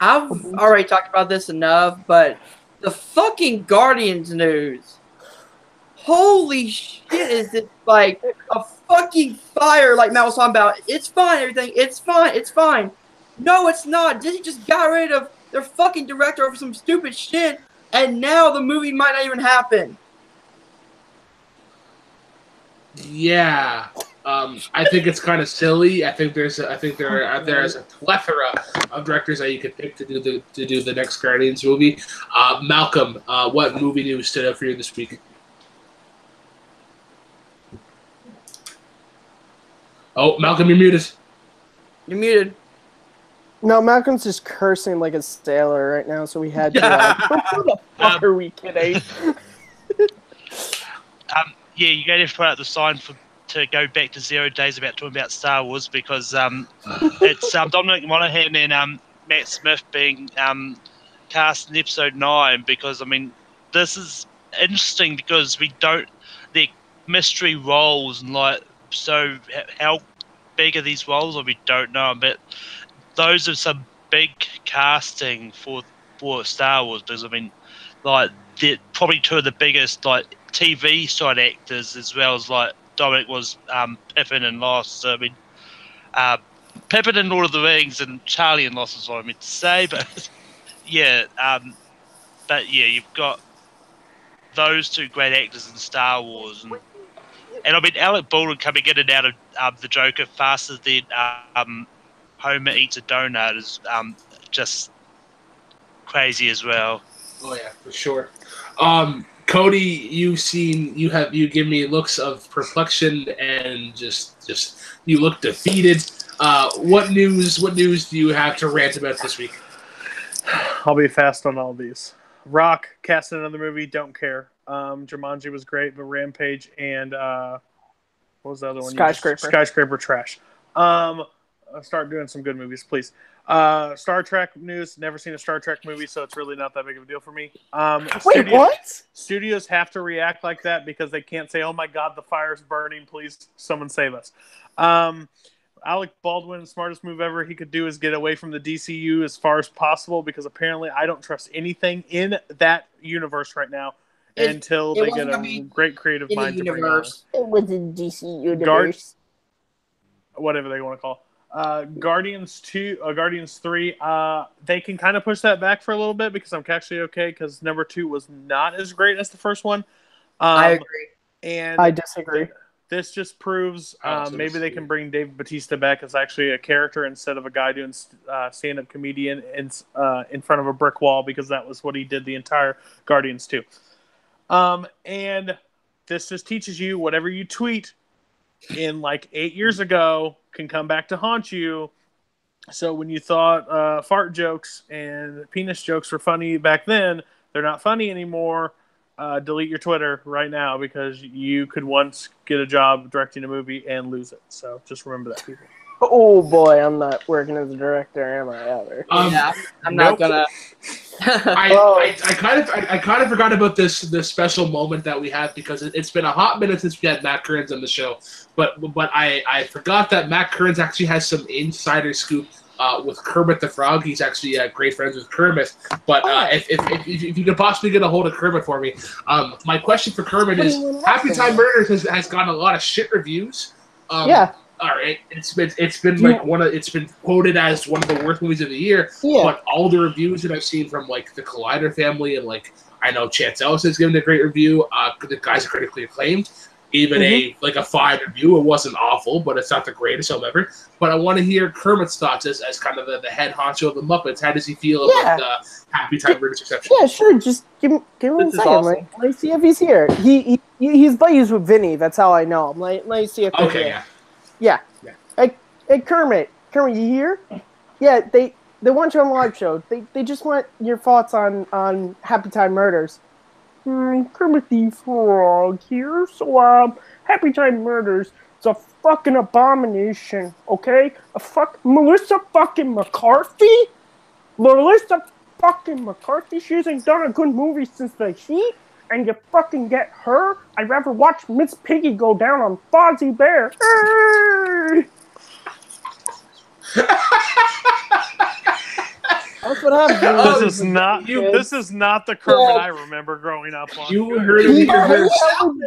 I've already talked about this enough, but the fucking Guardians news. holy shit, is it like a fucking fire like Matt was talking about? It's fine, everything. It's fine. It's fine. No, it's not. Disney just got rid of their fucking director over some stupid shit, and now the movie might not even happen. Yeah. I think it's kind of silly. I think there is a plethora of directors that you could pick to do the next Guardians movie. Malcolm, what movie news stood out for you this week? Oh, Malcolm, you're muted. You're muted. No, Malcolm's just cursing like a sailor right now, so we had to. Who the fuck are we kidding? Yeah, you got to put out the sign to go back to 0 days about talking about Star Wars because it's Dominic Monaghan and Matt Smith being cast in Episode 9 because, I mean, this is interesting because they're mystery roles and, like, so how big are these roles? Or we don't know, but those are some big casting for Star Wars because, I mean, like, they're probably two of the biggest, like, TV side actors as well as, like, Dominic was Pippin in Lost. So, I mean, Pippin in Lord of the Rings and Charlie in Lost is what I meant to say. But, yeah, you've got those two great actors in Star Wars. And I mean, Alec Baldwin coming in and out of the Joker faster than Homer eats a donut is just crazy as well. Oh yeah, for sure. Cody, you give me looks of perplexion and just you look defeated. What news do you have to rant about this week? I'll be fast on all these. Rock cast another movie. Don't care. Jumanji was great, but Rampage and what was the other one? Skyscraper trash. Start doing some good movies, please. Star Trek news. Never seen a Star Trek movie, so it's really not that big of a deal for me. Wait, what? Studios have to react like that because they can't say, "Oh my God, the fire's burning! Please, someone save us." Alec Baldwin, smartest move ever he could do is get away from the DCU as far as possible because apparently I don't trust anything in that universe right now until they get a great creative mind to bring on. It was a DC universe. Whatever they want to call. Guardians 2, Guardians 3. They can kind of push that back for a little bit because I'm actually okay because number 2 was not as great as the first one. I agree. And I disagree. This just proves maybe they can bring Dave Bautista back as actually a character instead of a guy doing stand-up comedian in front of a brick wall because that was what he did the entire Guardians 2. And this just teaches you whatever you tweet in like 8 years ago can come back to haunt you. So when you thought fart jokes and penis jokes were funny back then, they're not funny anymore. Delete your Twitter right now because you could once get a job directing a movie and lose it. So just remember that, people. Oh boy, I'm not working as a director, am I ever? Yeah, I'm not gonna. I kind of forgot about this special moment that we had because it's been a hot minute since we had Matt Kearns on the show. But I forgot that Matt Kearns actually has some insider scoop with Kermit the Frog. He's actually great friends with Kermit. But if you could possibly get a hold of Kermit for me, my question for Kermit is: Happy Time Murders has gotten a lot of shit reviews. Yeah. All right, it's been like it's been quoted as one of the worst movies of the year. Yeah. But all the reviews that I've seen from like the Collider family and like I know Chance Ellis has given a great review. The guys are critically acclaimed. Even a 5 review. It wasn't awful, but it's not the greatest film ever. But I want to hear Kermit's thoughts as kind of the head honcho of the Muppets. How does he feel about the Happy Time Murders reception? Yeah, sure. Just give him a second. Awesome. Let me see if he's here. He's buddies with Vinny. That's how I know him. Let me see if they're here. Yeah. Hey, Kermit, you here? Yeah, they want you on the live show. They just want your thoughts on Happy Time Murders. Kermit the Frog here. So, Happy Time Murders. It's a fucking abomination, okay? Melissa fucking McCarthy? Melissa fucking McCarthy? She hasn't done a good movie since The Heat? And you fucking get her? I'd rather watch Miss Piggy go down on Fozzie Bear. That's what happens. Oh, This is not. you- This is not the Kermit I remember growing up on. You heard of me first.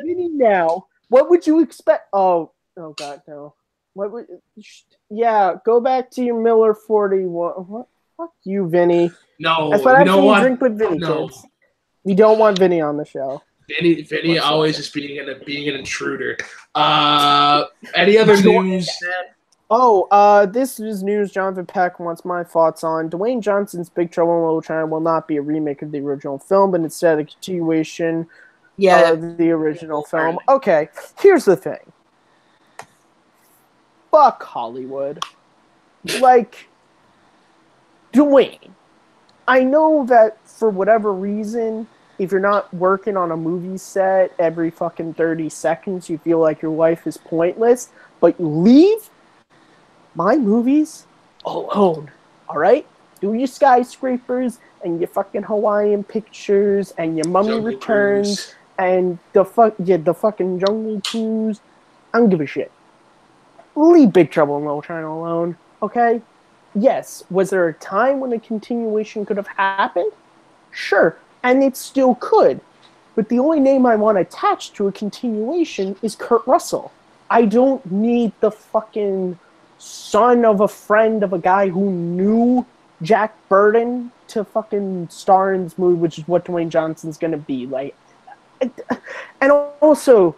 Vinny now. What would you expect? Oh God, no. What would? Yeah, go back to your Miller 41. What? Fuck you, Vinny. No, That's what you happens know when you what? drink with Vinny, No. kids. We don't want Vinny on the show. Vinny always just being an intruder. Any other news? Oh, this is news Jonathan Peck wants my thoughts on. Dwayne Johnson's Big Trouble in Little China will not be a remake of the original film, but instead a continuation of the original film. Okay, here's the thing. Fuck Hollywood. Like, Dwayne, I know that for whatever reason, if you're not working on a movie set every fucking 30 seconds, you feel like your life is pointless, but you leave my movies alone, alright? Do your skyscrapers and your fucking Hawaiian pictures and your Mummy Jungle Returns Cruise. and the fucking Jungle Cruise. I don't give a shit. Leave Big Trouble in Little China alone, okay? Yes, was there a time when a continuation could have happened? Sure, and it still could. But the only name I want attached to a continuation is Kurt Russell. I don't need the fucking son of a friend of a guy who knew Jack Burton to fucking star in this movie, which is what Dwayne Johnson's gonna be. Like, and also,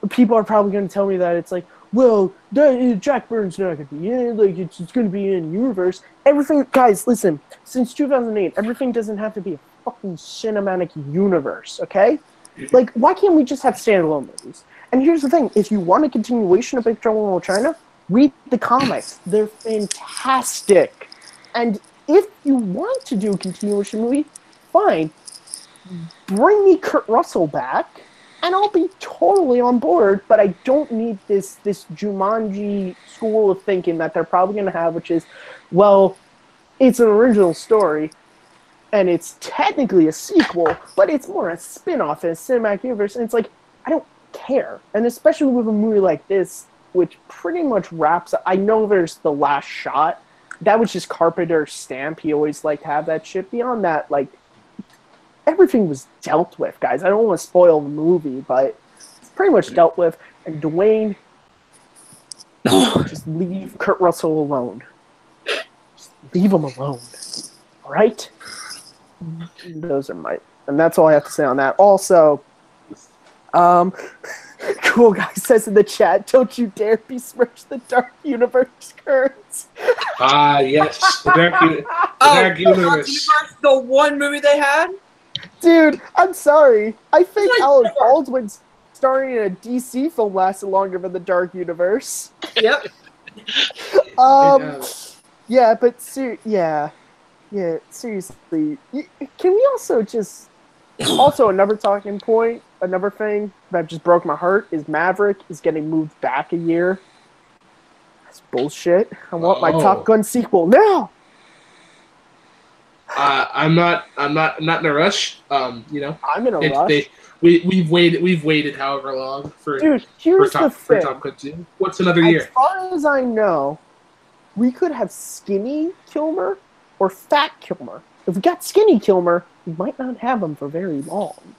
people are probably gonna tell me that it's like, well, Jack Burton's not gonna be in, like, it's gonna be in universe. Everything, guys, listen, since 2008, everything doesn't have to be a fucking cinematic universe, okay? Like, why can't we just have standalone movies? And here's the thing, if you want a continuation of Big Trouble in Little China, read the comics. They're fantastic. And if you want to do a continuation movie, fine. Bring me Kurt Russell back, and I'll be totally on board, but I don't need this Jumanji school of thinking that they're probably going to have, which is, well, it's an original story, and it's technically a sequel, but it's more a spin-off in a cinematic universe, and it's like, I don't care. And especially with a movie like this, which pretty much wraps up, I know there's the last shot. That was just Carpenter's stamp. He always liked to have that shit. Beyond that, like, everything was dealt with, guys. I don't want to spoil the movie, but it's pretty much dealt with. And Dwayne, just leave Kurt Russell alone. Just leave him alone. All right? Those are and that's all I have to say on that. Also, Cool Guy says in the chat, don't you dare besmirch the Dark Universe currents. Yes. The Dark Universe. The one movie they had? Dude, I'm sorry. I think Alec Baldwin's starring in a DC film lasted longer than the Dark Universe. Yep. Yeah, but seriously. Can we also just... Also, another talking point, another thing that just broke my heart is Maverick is getting moved back a year. That's bullshit. I want my Top Gun sequel now! I'm not in a rush. You know, I'm in a rush. We've waited however long for. Dude, here's the thing. Top Gun 2. What's another year? As far as I know, we could have skinny Kilmer or fat Kilmer. If we got skinny Kilmer, we might not have him for very long.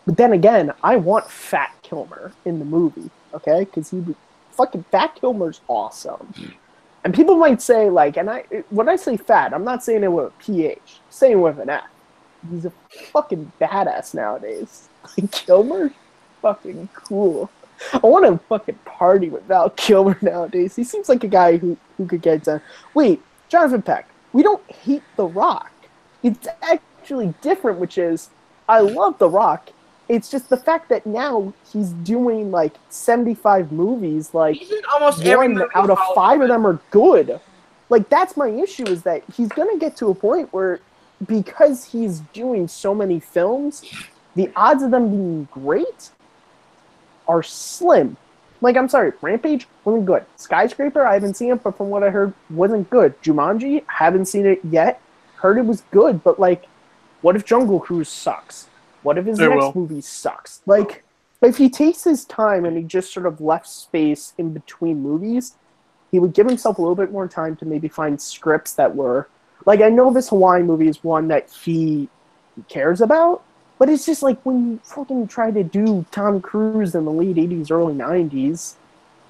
But then again, I want fat Kilmer in the movie, okay? Because fucking fat Kilmer's awesome. And people might say, like, when I say fat, I'm not saying it with a PH. I'm saying it with an F. He's a fucking badass nowadays. Like, Kilmer's fucking cool. I want to fucking party with Val Kilmer nowadays. He seems like a guy who could get done. Wait, Jonathan Peck, we don't hate The Rock. It's actually different, which is, I love The Rock. It's just the fact that now he's doing, like, 75 movies, like, He's in almost every one movie out of 5 of them are good. Like, that's my issue, is that he's going to get to a point where, because he's doing so many films, the odds of them being great are slim. Like, I'm sorry, Rampage wasn't good. Skyscraper, I haven't seen it, but from what I heard, wasn't good. Jumanji, haven't seen it yet. Heard it was good, but, like, what if Jungle Cruise sucks? What if his next movie sucks? Like, if he takes his time and he just sort of left space in between movies, he would give himself a little bit more time to maybe find scripts that were Like, I know this Hawaii movie is one that he cares about, but it's just like when you fucking try to do Tom Cruise in the late 80s, early 90s,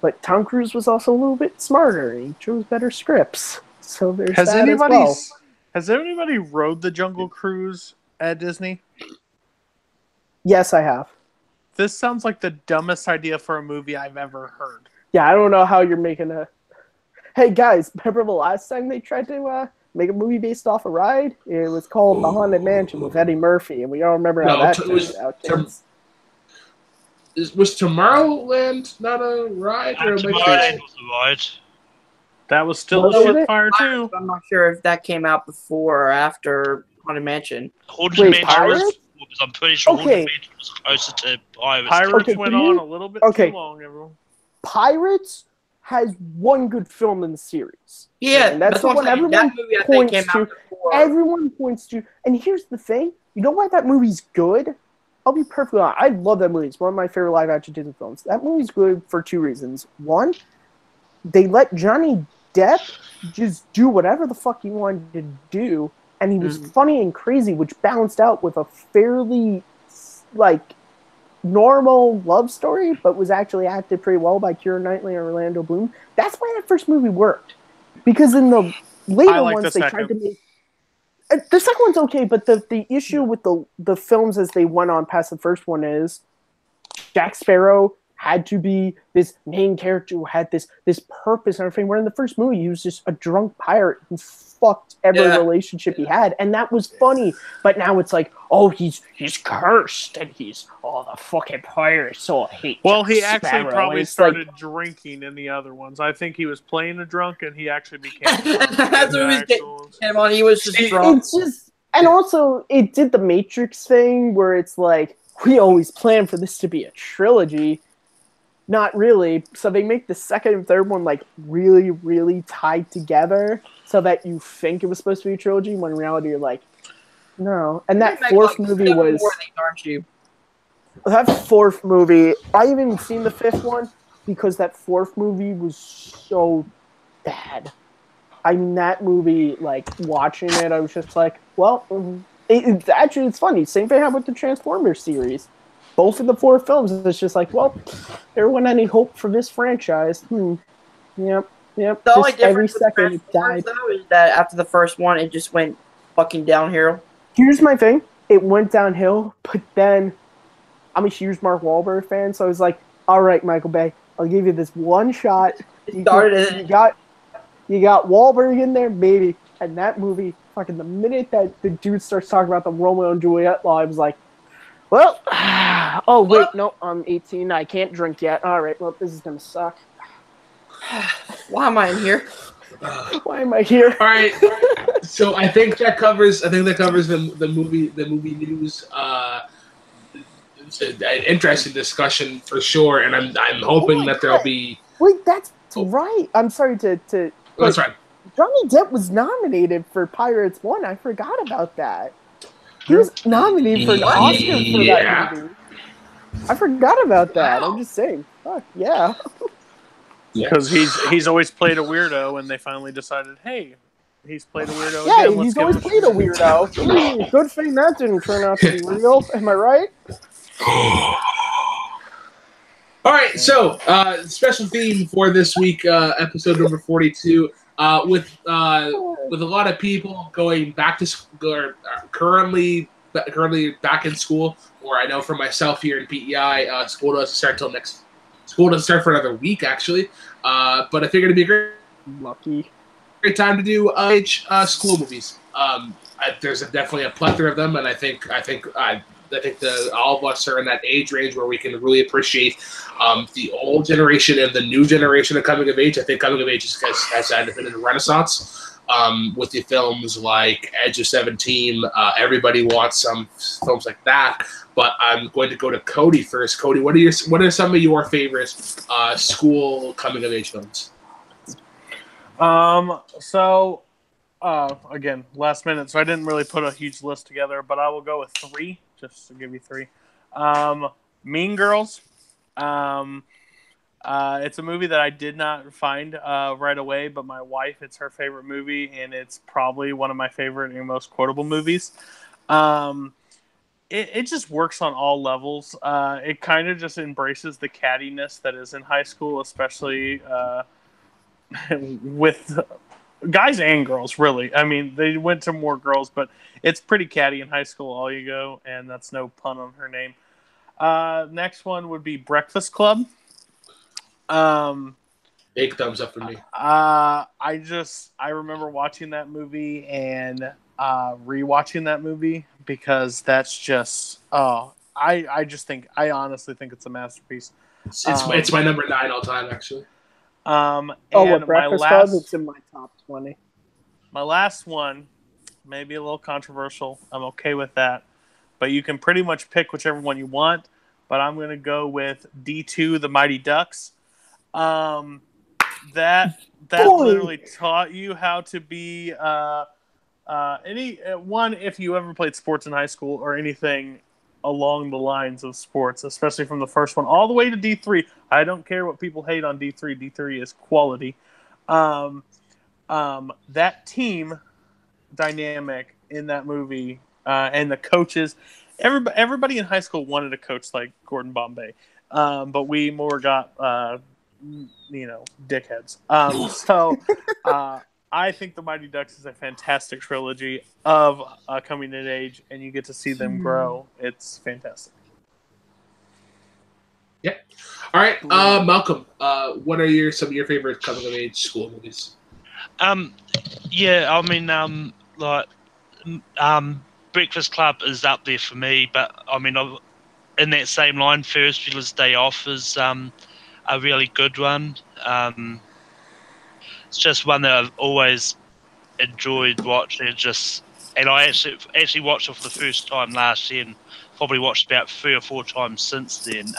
but Tom Cruise was also a little bit smarter. He chose better scripts. So there's Has that anybody as well. has anybody rode the Jungle Cruise at Disney? Yes, I have. This sounds like the dumbest idea for a movie I've ever heard. Yeah, I don't know how you're making a... Hey, guys, remember the last time they tried to make a movie based off a ride? It was called The Haunted Mansion with Eddie Murphy, and we all remember how that turned out. Was Tomorrowland not a ride? Or Tomorrowland was a ride. That was still Was a it? Spitfire too. I'm not sure if that came out before or after Haunted Mansion. Haunted Wait, Mansion Pirates? I'm pretty sure Okay. Haunted Mansion was closer to Pirates. Pirates Okay, went can on you- a little bit okay. too long, everyone. Pirates has one good film in the series. Yeah, And that's the what one I'm saying. everyone That movie I think points came out to. before. Everyone points to. And here's the thing. You know why that movie's good? I'll be perfectly honest. I love that movie. It's one of my favorite live-action Disney films. That movie's good for two reasons. One, they let Johnny Depp just do whatever the fuck he wanted to do, and he was funny and crazy, which balanced out with a fairly, like, normal love story, but was actually acted pretty well by Keira Knightley and Orlando Bloom. That's why that first movie worked. Because in the later like ones, the they second. tried to make... The second one's okay, but the issue with the films as they went on past the first one is Jack Sparrow had to be this main character who had this purpose and everything, where in the first movie he was just a drunk pirate who fucked every relationship he had, and that was funny. But now it's like, oh, he's cursed, and he's the fucking pirate, so I hate Well, Jack he actually Sparrow. probably And it's like, started drinking in the other ones. I think he was playing a drunk, and he actually became That's in what the he actual ones. came on. He was just drunk. it's just, and also it did the Matrix thing where it's like, we always planned for this to be a trilogy. Not really. So they make the second and third one like really, really tied together so that you think it was supposed to be a trilogy when in reality you're like, no. And that fourth movie was... Aren't you? That fourth movie, I haven't even seen the fifth one because that fourth movie was so bad. I mean, that movie, like, watching it, I was just like, well, it's funny. Same thing happened with the Transformers series. Both of the four films, it's just like, well, there wasn't any hope for this franchise. Yep. The only Just every difference with second it Transformers, died. though, is that after the first one, it just went fucking downhill. Here's my thing. It went downhill, but then I'm a huge Mark Wahlberg fan, so I was like, all right, Michael Bay, I'll give you this one shot. You got Wahlberg in there, baby. And that movie, fucking the minute that the dude starts talking about the Romeo and Juliet law, I was like, well, oh, wait, no, I'm 18. I can't drink yet. All right, well, this is going to suck. Why am I in here? Why am I here? All right. So I think that covers the movie news. It's an interesting discussion for sure, and I'm hoping that there'll be... Wait, that's right. I'm sorry to That's right. Johnny Depp was nominated for Pirates 1. I forgot about that. He was nominated for an Oscar for that movie. I forgot about that. I'm just saying. Fuck, yeah. Because he's always played a weirdo, and they finally decided, hey, he's played a weirdo Yeah, again. he's always played a weirdo. Good thing that didn't turn out to be real. Am I right? All right, so special theme for this week, episode number 42, with a lot of people going back to school, or currently back in school. Or I know for myself here in PEI, school doesn't start for another week actually. But I figured it'd be a great time to do school movies. There's definitely a plethora of them, and I think all of us are in that age range where we can really appreciate the old generation and the new generation of coming of age. I think coming of age has had a bit of a renaissance with the films like Edge of 17. Everybody wants some films like that. But I'm going to go to Cody first. Cody, what are some of your favorite school coming of age films? Again, last minute, so I didn't really put a huge list together, but I will go with 3, just to give you 3. Mean Girls, It's a movie that I did not find right away, but my wife, it's her favorite movie, and it's probably one of my favorite and most quotable movies. It just works on all levels. It kind of just embraces the cattiness that is in high school, especially with guys and girls, really. I mean, they went to more girls, but it's pretty catty in high school, all you go, and that's no pun on her name. Next one would be Breakfast Club. Big thumbs up for me. I remember watching that movie and rewatching that movie because that's just I honestly think it's a masterpiece. It's my number 9 all time, actually. With Breakfast Club, it's in my top 20. My last one, maybe a little controversial. I'm okay with that, but you can pretty much pick whichever one you want. But I'm going to go with D2, The Mighty Ducks. That literally taught you how to be if you ever played sports in high school or anything along the lines of sports, especially from the first one all the way to D3. I don't care what people hate on D3. D3 is quality. That team dynamic in that movie and the coaches, everybody in high school wanted a coach like Gordon Bombay, but we more got dickheads. I think The Mighty Ducks is a fantastic trilogy of coming of age, and you get to see them grow. It's fantastic. Yeah. All right, Malcolm. What are some of your favorite coming of age school movies? Breakfast Club is up there for me, but I mean, in that same line, Ferris Bueller's Day Off is a really good one. It's just one that I've always enjoyed watching. And I actually watched it for the first time last year, and probably watched about 3 or 4 times since then.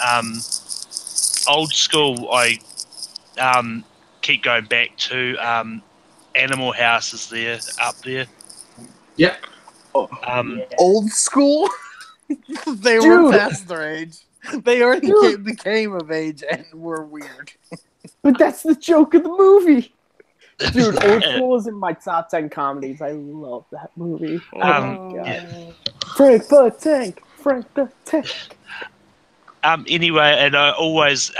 Old school, I keep going back to. Animal House is up there. Yeah. Old school. They were past their age. They already became of age and were weird. But that's the joke of the movie. Dude, Old School is in my top 10 comedies. I love that movie. Oh my god. Yeah. Frank the Tank. Anyway, and I always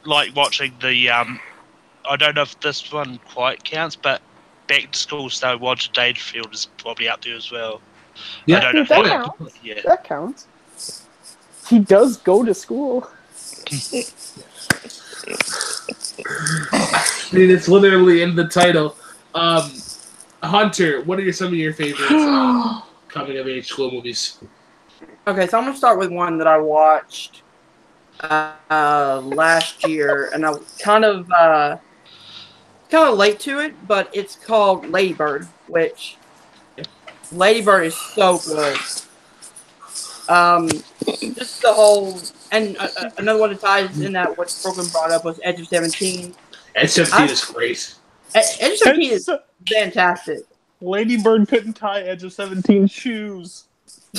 like watching the I don't know if this one quite counts, but Back to School Star Roger Dangerfield is probably up there as well. Yeah, I don't know that counts. Yeah. That counts. He does go to school. I mean, it's literally in the title. Hunter, what are some of your favorite coming of age school movies? Okay, so I'm gonna start with one that I watched last year, and I was kind of late to it, but it's called Lady Bird, which Lady Bird is so good. Just the whole, and another one that ties in that what Brooklyn brought up was Edge of 17. Edge of 17 is great. Edge of 17 is fantastic. Lady Bird couldn't tie Edge of 17's shoes.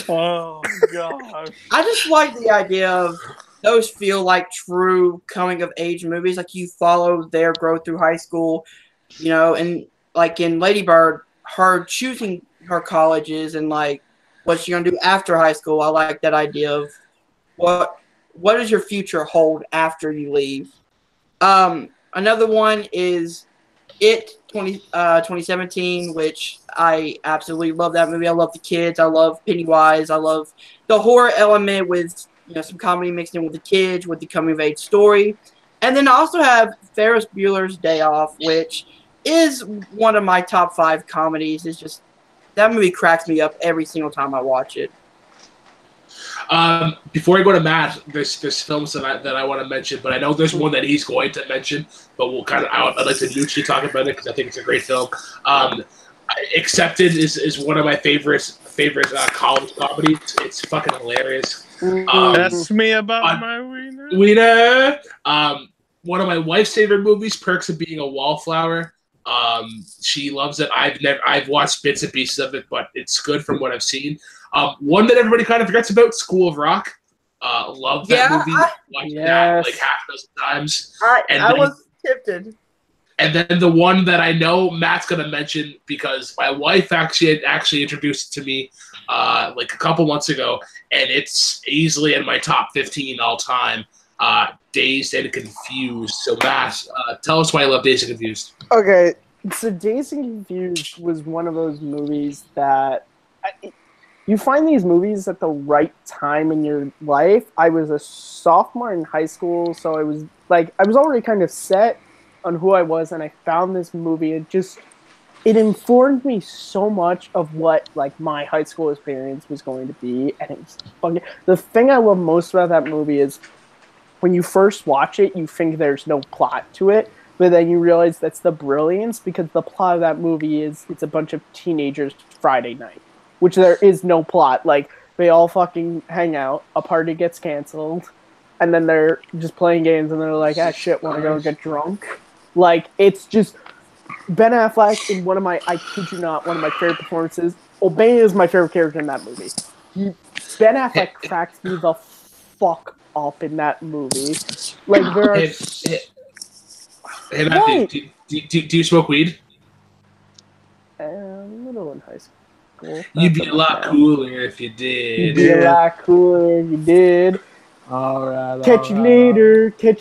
Oh gosh! I just like the idea of those feel like true coming of age movies. Like you follow their growth through high school, and like in Lady Bird, her choosing her colleges and like what she's gonna do after high school. I like that idea of what does your future hold after you leave. Another one is It 2017, which I absolutely love that movie. I love the kids. I love Pennywise. I love the horror element with some comedy mixed in with the kids, with the coming of age story. And then I also have Ferris Bueller's Day Off, which is one of my top 5 comedies. It's just that movie cracks me up every single time I watch it. Before I go to Matt, there's films that I want to mention, but I know there's one that he's going to mention, but I'd like to mutually talk about it because I think it's a great film. Accepted is one of my favorite college comedies. It's fucking hilarious. That's me about my wiener. Wiener. One of my wife's favorite movies, Perks of Being a Wallflower. She loves it. I've watched bits and pieces of it, but it's good from what I've seen. One that everybody kind of forgets about, School of Rock. Love that movie. Watched that like half a dozen times. I was tempted. And then the one that I know Matt's gonna mention because my wife actually introduced it to me like a couple months ago, and it's easily in my top 15 all time. Dazed and Confused. So Matt, tell us why you love Dazed and Confused. Okay, so Dazed and Confused was one of those movies that you find these movies at the right time in your life. I was a sophomore in high school, so I was already kind of set on who I was, and I found this movie. It informed me so much of what like my high school experience was going to be, and it was fucking. The thing I love most about that movie is when you first watch it, you think there's no plot to it, but then you realize that's the brilliance, because the plot of that movie is it's a bunch of teenagers Friday night, which there is no plot. Like, they all fucking hang out, a party gets canceled, and then they're just playing games, and they're like, ah, shit, want to go get drunk? Like, it's just Ben Affleck in I kid you not, one of my favorite performances. O'Bane is my favorite character in that movie. Ben Affleck cracks me the fuck up in that movie. Like, there are... Hey Matthew, do you smoke weed? A little in high school. You'd be a lot cooler if you did. You'd be a lot cooler if you did. Alright. Catch you later. You're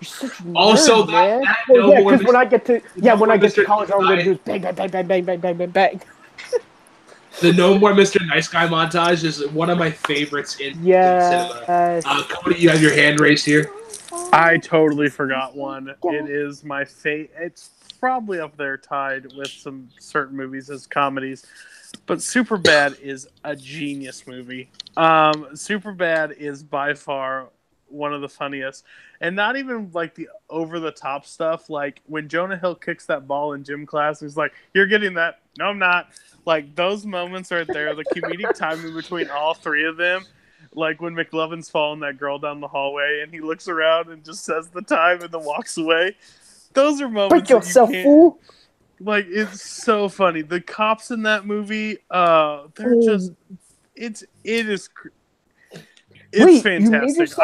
such a nerd, Also, man. Because when I get to college, all I'm gonna do is bang, bang, bang, bang, bang, bang, bang, bang, bang. The No More Mr. Nice Guy montage is one of my favorites in cinema. Cody, you have your hand raised here. I totally forgot one. It is my It's probably up there tied with some certain movies as comedies. But Superbad is a genius movie. Superbad is by far one of the funniest. And not even like the over-the-top stuff. Like when Jonah Hill kicks that ball in gym class, he's like, you're getting that. No, I'm not. Like those moments right there, the comedic timing between all three of them. Like when McLovin's following that girl down the hallway and he looks around and just says the time and then walks away. Those are moments. Break yourself, fool. Like, it's so funny. The cops in that movie, they're just, it's fantastic.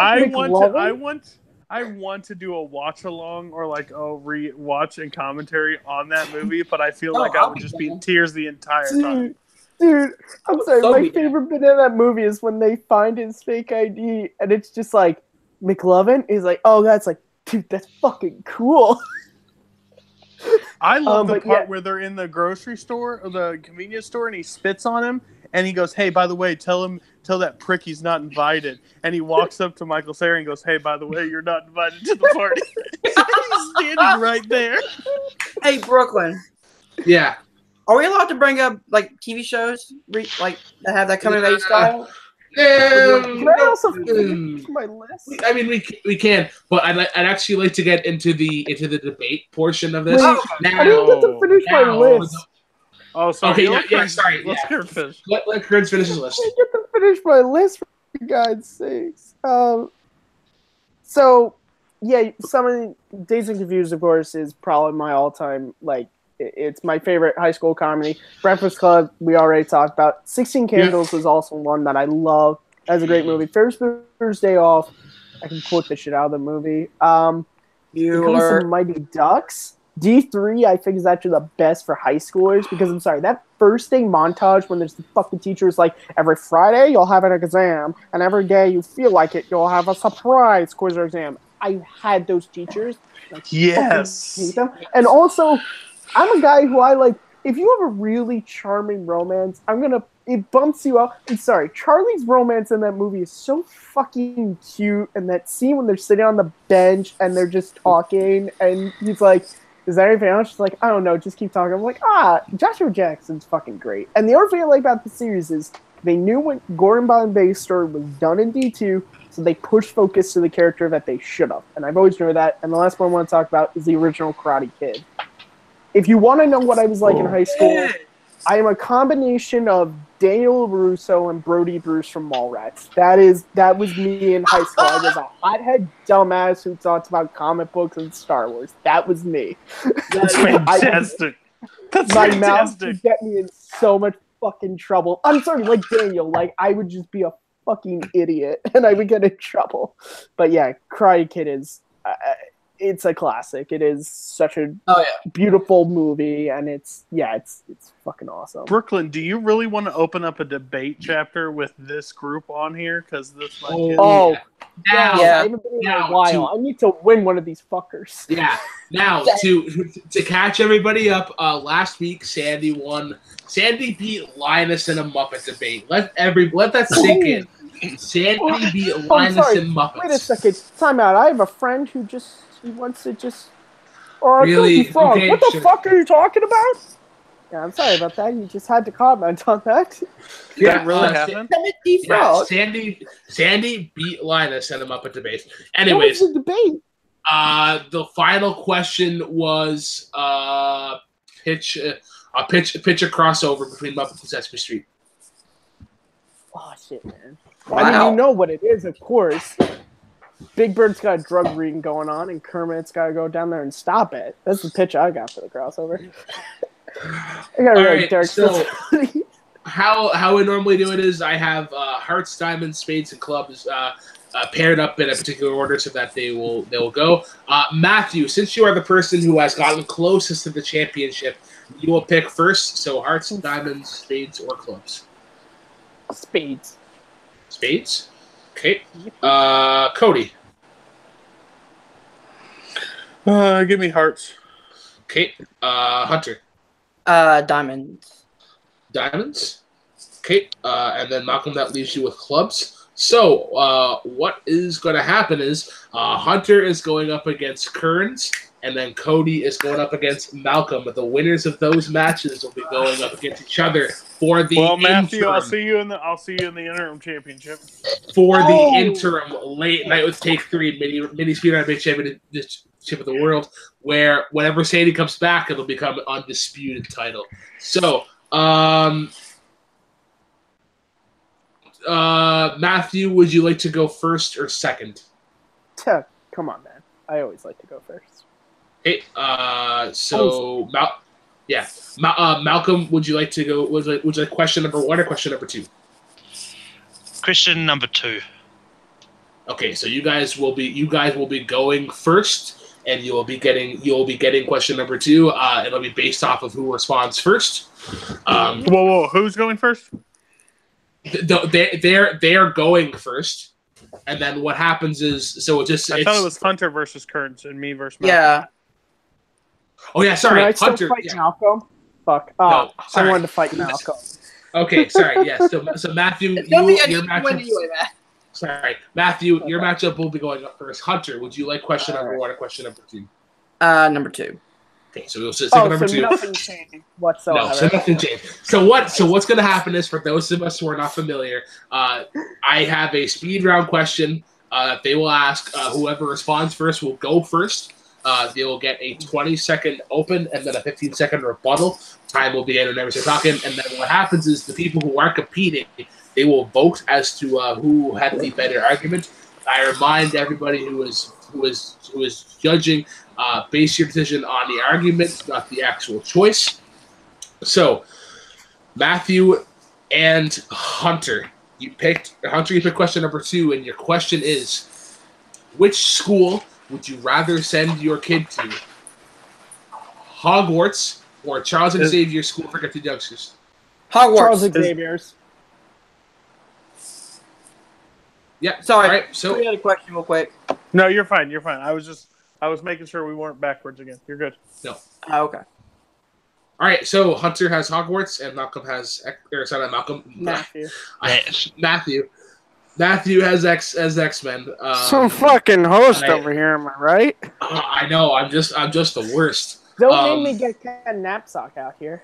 I want to do a watch along or like a re-watch and commentary on that movie, but I feel like I would just be in tears the entire time. Dude, I'm sorry. My favorite bit of that movie is when they find his fake ID, and it's just like McLovin is like, "Oh, that's like, dude, that's fucking cool." I love the part where they're in the grocery store or the convenience store, and he spits on him, and he goes, "Hey, by the way, tell that prick he's not invited." And he walks up to Michael Cera and goes, "Hey, by the way, you're not invited to the party." He's standing right there. Hey, Brooklyn. Yeah. Are we allowed to bring up like TV shows like that have that coming of age style? Can I also finish my list? I mean, we can, but I'd actually like to get into the debate portion of this. I didn't get to finish my list. Oh, sorry. Okay, sorry. Let's Kurt finish. Let Kurt finish his list. I didn't get to finish my list, for God's sakes. So, yeah, Dazed and Confused, of course, is probably my all-time, like, it's my favorite high school comedy. Breakfast Club, we already talked about. 16 Candles was also one that I love. That's a great movie. Ferris Bueller's Day Off, I can quote the shit out of the movie. Some Mighty Ducks. D3, I think, is actually the best for high schoolers because, I'm sorry, that first day montage when there's the fucking teachers like, every Friday you'll have an exam, and every day you feel like it, you'll have a surprise quiz or exam. I had those teachers. Yes. Hate them. And also, I'm a guy who I like, if you have a really charming romance, it bumps you up. I'm sorry, Charlie's romance in that movie is so fucking cute, and that scene when they're sitting on the bench and they're just talking, and he's like, is there anything else? She's like, I don't know, just keep talking. I'm like, Joshua Jackson's fucking great. And the other thing I like about the series is they knew when Gordon Bombay's story was done in D2, so they pushed focus to the character that they should have. And I've always known that. And the last one I want to talk about is the original Karate Kid. If you want to know what I was like in high school, I am a combination of Daniel LaRusso and Brody Bruce from Mallrats. That was me in high school. I was a hothead dumbass who talked about comic books and Star Wars. That was me. That's fantastic. Mouth would get me in so much fucking trouble. I'm sorry, like Daniel, like I would just be a fucking idiot, and I would get in trouble. But yeah, Karate Kid is it's a classic. It is such a beautiful movie, and it's fucking awesome. Brooklyn, do you really want to open up a debate chapter with this group on here? Because this might get... I haven't been in now a while. I need to win one of these fuckers. Yeah. Now to catch everybody up, last week Sandy won. Sandy beat Linus in a Muppet debate. Let that sink in. Sandy beat Linus in Muppets. Wait a second. Time out. I have a friend who wants to just. Or really? Okay, what the fuck are you talking about? Yeah, I'm sorry about that. You just had to comment on that. Yeah, it really happened. Sandy beat Linus in a Muppet debate. Anyways, what was the debate? The final question was pitch a crossover between Muppets and Sesame Street. Oh shit, man! Wow. I mean, you know what it is, of course. Big Bird's got a drug ring going on, and Kermit's got to go down there and stop it. That's the pitch I got for the crossover. I got a really dark. So how we normally do it is I have hearts, diamonds, spades, and clubs paired up in a particular order so that they will go. Matthew, since you are the person who has gotten closest to the championship, you will pick first. So hearts, diamonds, spades, or clubs. Spades. Spades. Okay. Cody. Give me hearts. Okay. Hunter. Diamonds. Diamonds. Okay. And then Malcolm, that leaves you with clubs. So what is going to happen is Hunter is going up against Kearns, and then Cody is going up against Malcolm. But the winners of those matches will be going up against each other for the Matthew, interim. I'll see you in the interim championship. For the interim late night with Take 3 mini speed round championship of the world, where whenever Sandy comes back, it'll become an undisputed title. So, Matthew, would you like to go first or second? Come on, man. I always like to go first. Okay, Malcolm, would you like to go? Would you like question number 1 or question number 2? Question number 2. Okay, so you guys will be going first, and you will be getting question number 2. It'll be based off of who responds first. Whoa! Who's going first? They are going first, and then what happens is I thought it was Hunter versus Kearns and me versus Malcolm. Yeah. Oh yeah, sorry, Can I still Hunter. fight Malcolm? Fuck. No, I wanted to fight Malcolm. Okay, sorry. Yeah, so Matthew, your matchup. Sorry, Matthew, Okay. Your matchup will be going up first. Hunter, would you like question number 1 or question number 2? Number 2. Okay, so we'll say number 2. Nothing changed whatsoever. No, so nothing changed. So what's going to happen is, for those of us who are not familiar, I have a speed round question that they will ask. Whoever responds first will go first. They will get a 20-second open and then a 15-second rebuttal. Time will begin whenever they're talking. And then what happens is the people who are competing, they will vote as to who had the better argument. I remind everybody who is judging, base your decision on the argument, not the actual choice. So, Matthew and Hunter, you picked question number 2, and your question is, which school would you rather send your kid to? Hogwarts or Charles Xavier School for Gifted Youngsters? Hogwarts. Charles Xavier's. Yeah. Sorry. All right. So we had a question real quick. No, you're fine. I was making sure we weren't backwards again. You're good. no. Okay. All right. So Hunter has Hogwarts and Malcolm has Matthew. Matthew has X-Men. Some fucking host I- over here, am I right? I know. I'm just the worst. Don't make me get Ken Knapsack out here.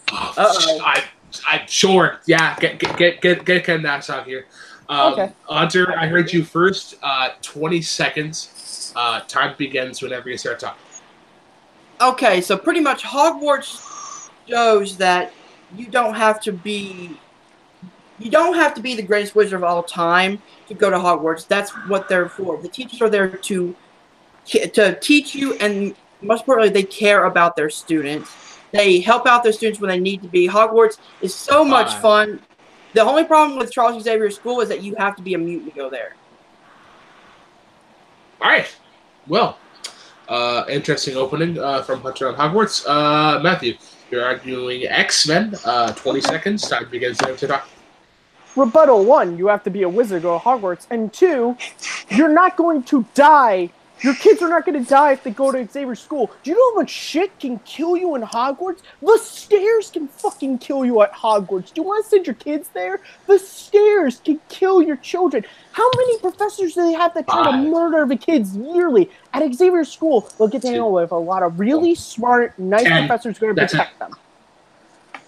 I'm sure. Yeah. Get Ken Nassau here. Okay. Hunter, I heard you first. 20 seconds. Time begins whenever you start talking. Okay, so pretty much Hogwarts shows that you don't have to be the greatest wizard of all time to go to Hogwarts. That's what they're for. The teachers are there to teach you, and most importantly, they care about their students. They help out their students when they need to be. Hogwarts is so much fun. The only problem with Charles Xavier School is that you have to be a mutant to go there. All right. Well, interesting opening from Hunter on Hogwarts. Matthew, you're arguing X-Men. 20 seconds. Time begins to talk. Rebuttal 1, you have to be a wizard to go to Hogwarts. And 2, you're not going to die. Your kids are not going to die if they go to Xavier School. Do you know how much shit can kill you in Hogwarts? The stairs can fucking kill you at Hogwarts. Do you want to send your kids there? The stairs can kill your children. How many professors do they have that try to murder the kids yearly? At Xavier School, they'll get to hang out with a lot of really smart, nice professors who are going to protect them.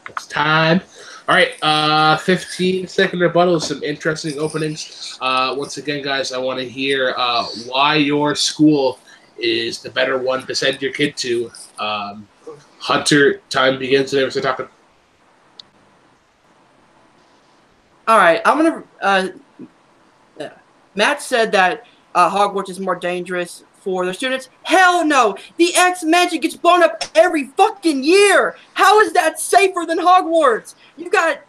It's time. All right, 15-second rebuttal, some interesting openings. Once again, guys, I want to hear why your school is the better one to send your kid to. Hunter, time begins whenever you're talking. All right, I'm going to... Matt said that Hogwarts is more dangerous for their students. Hell no! The X-Mansion gets blown up every fucking year! How is that safer than Hogwarts? You got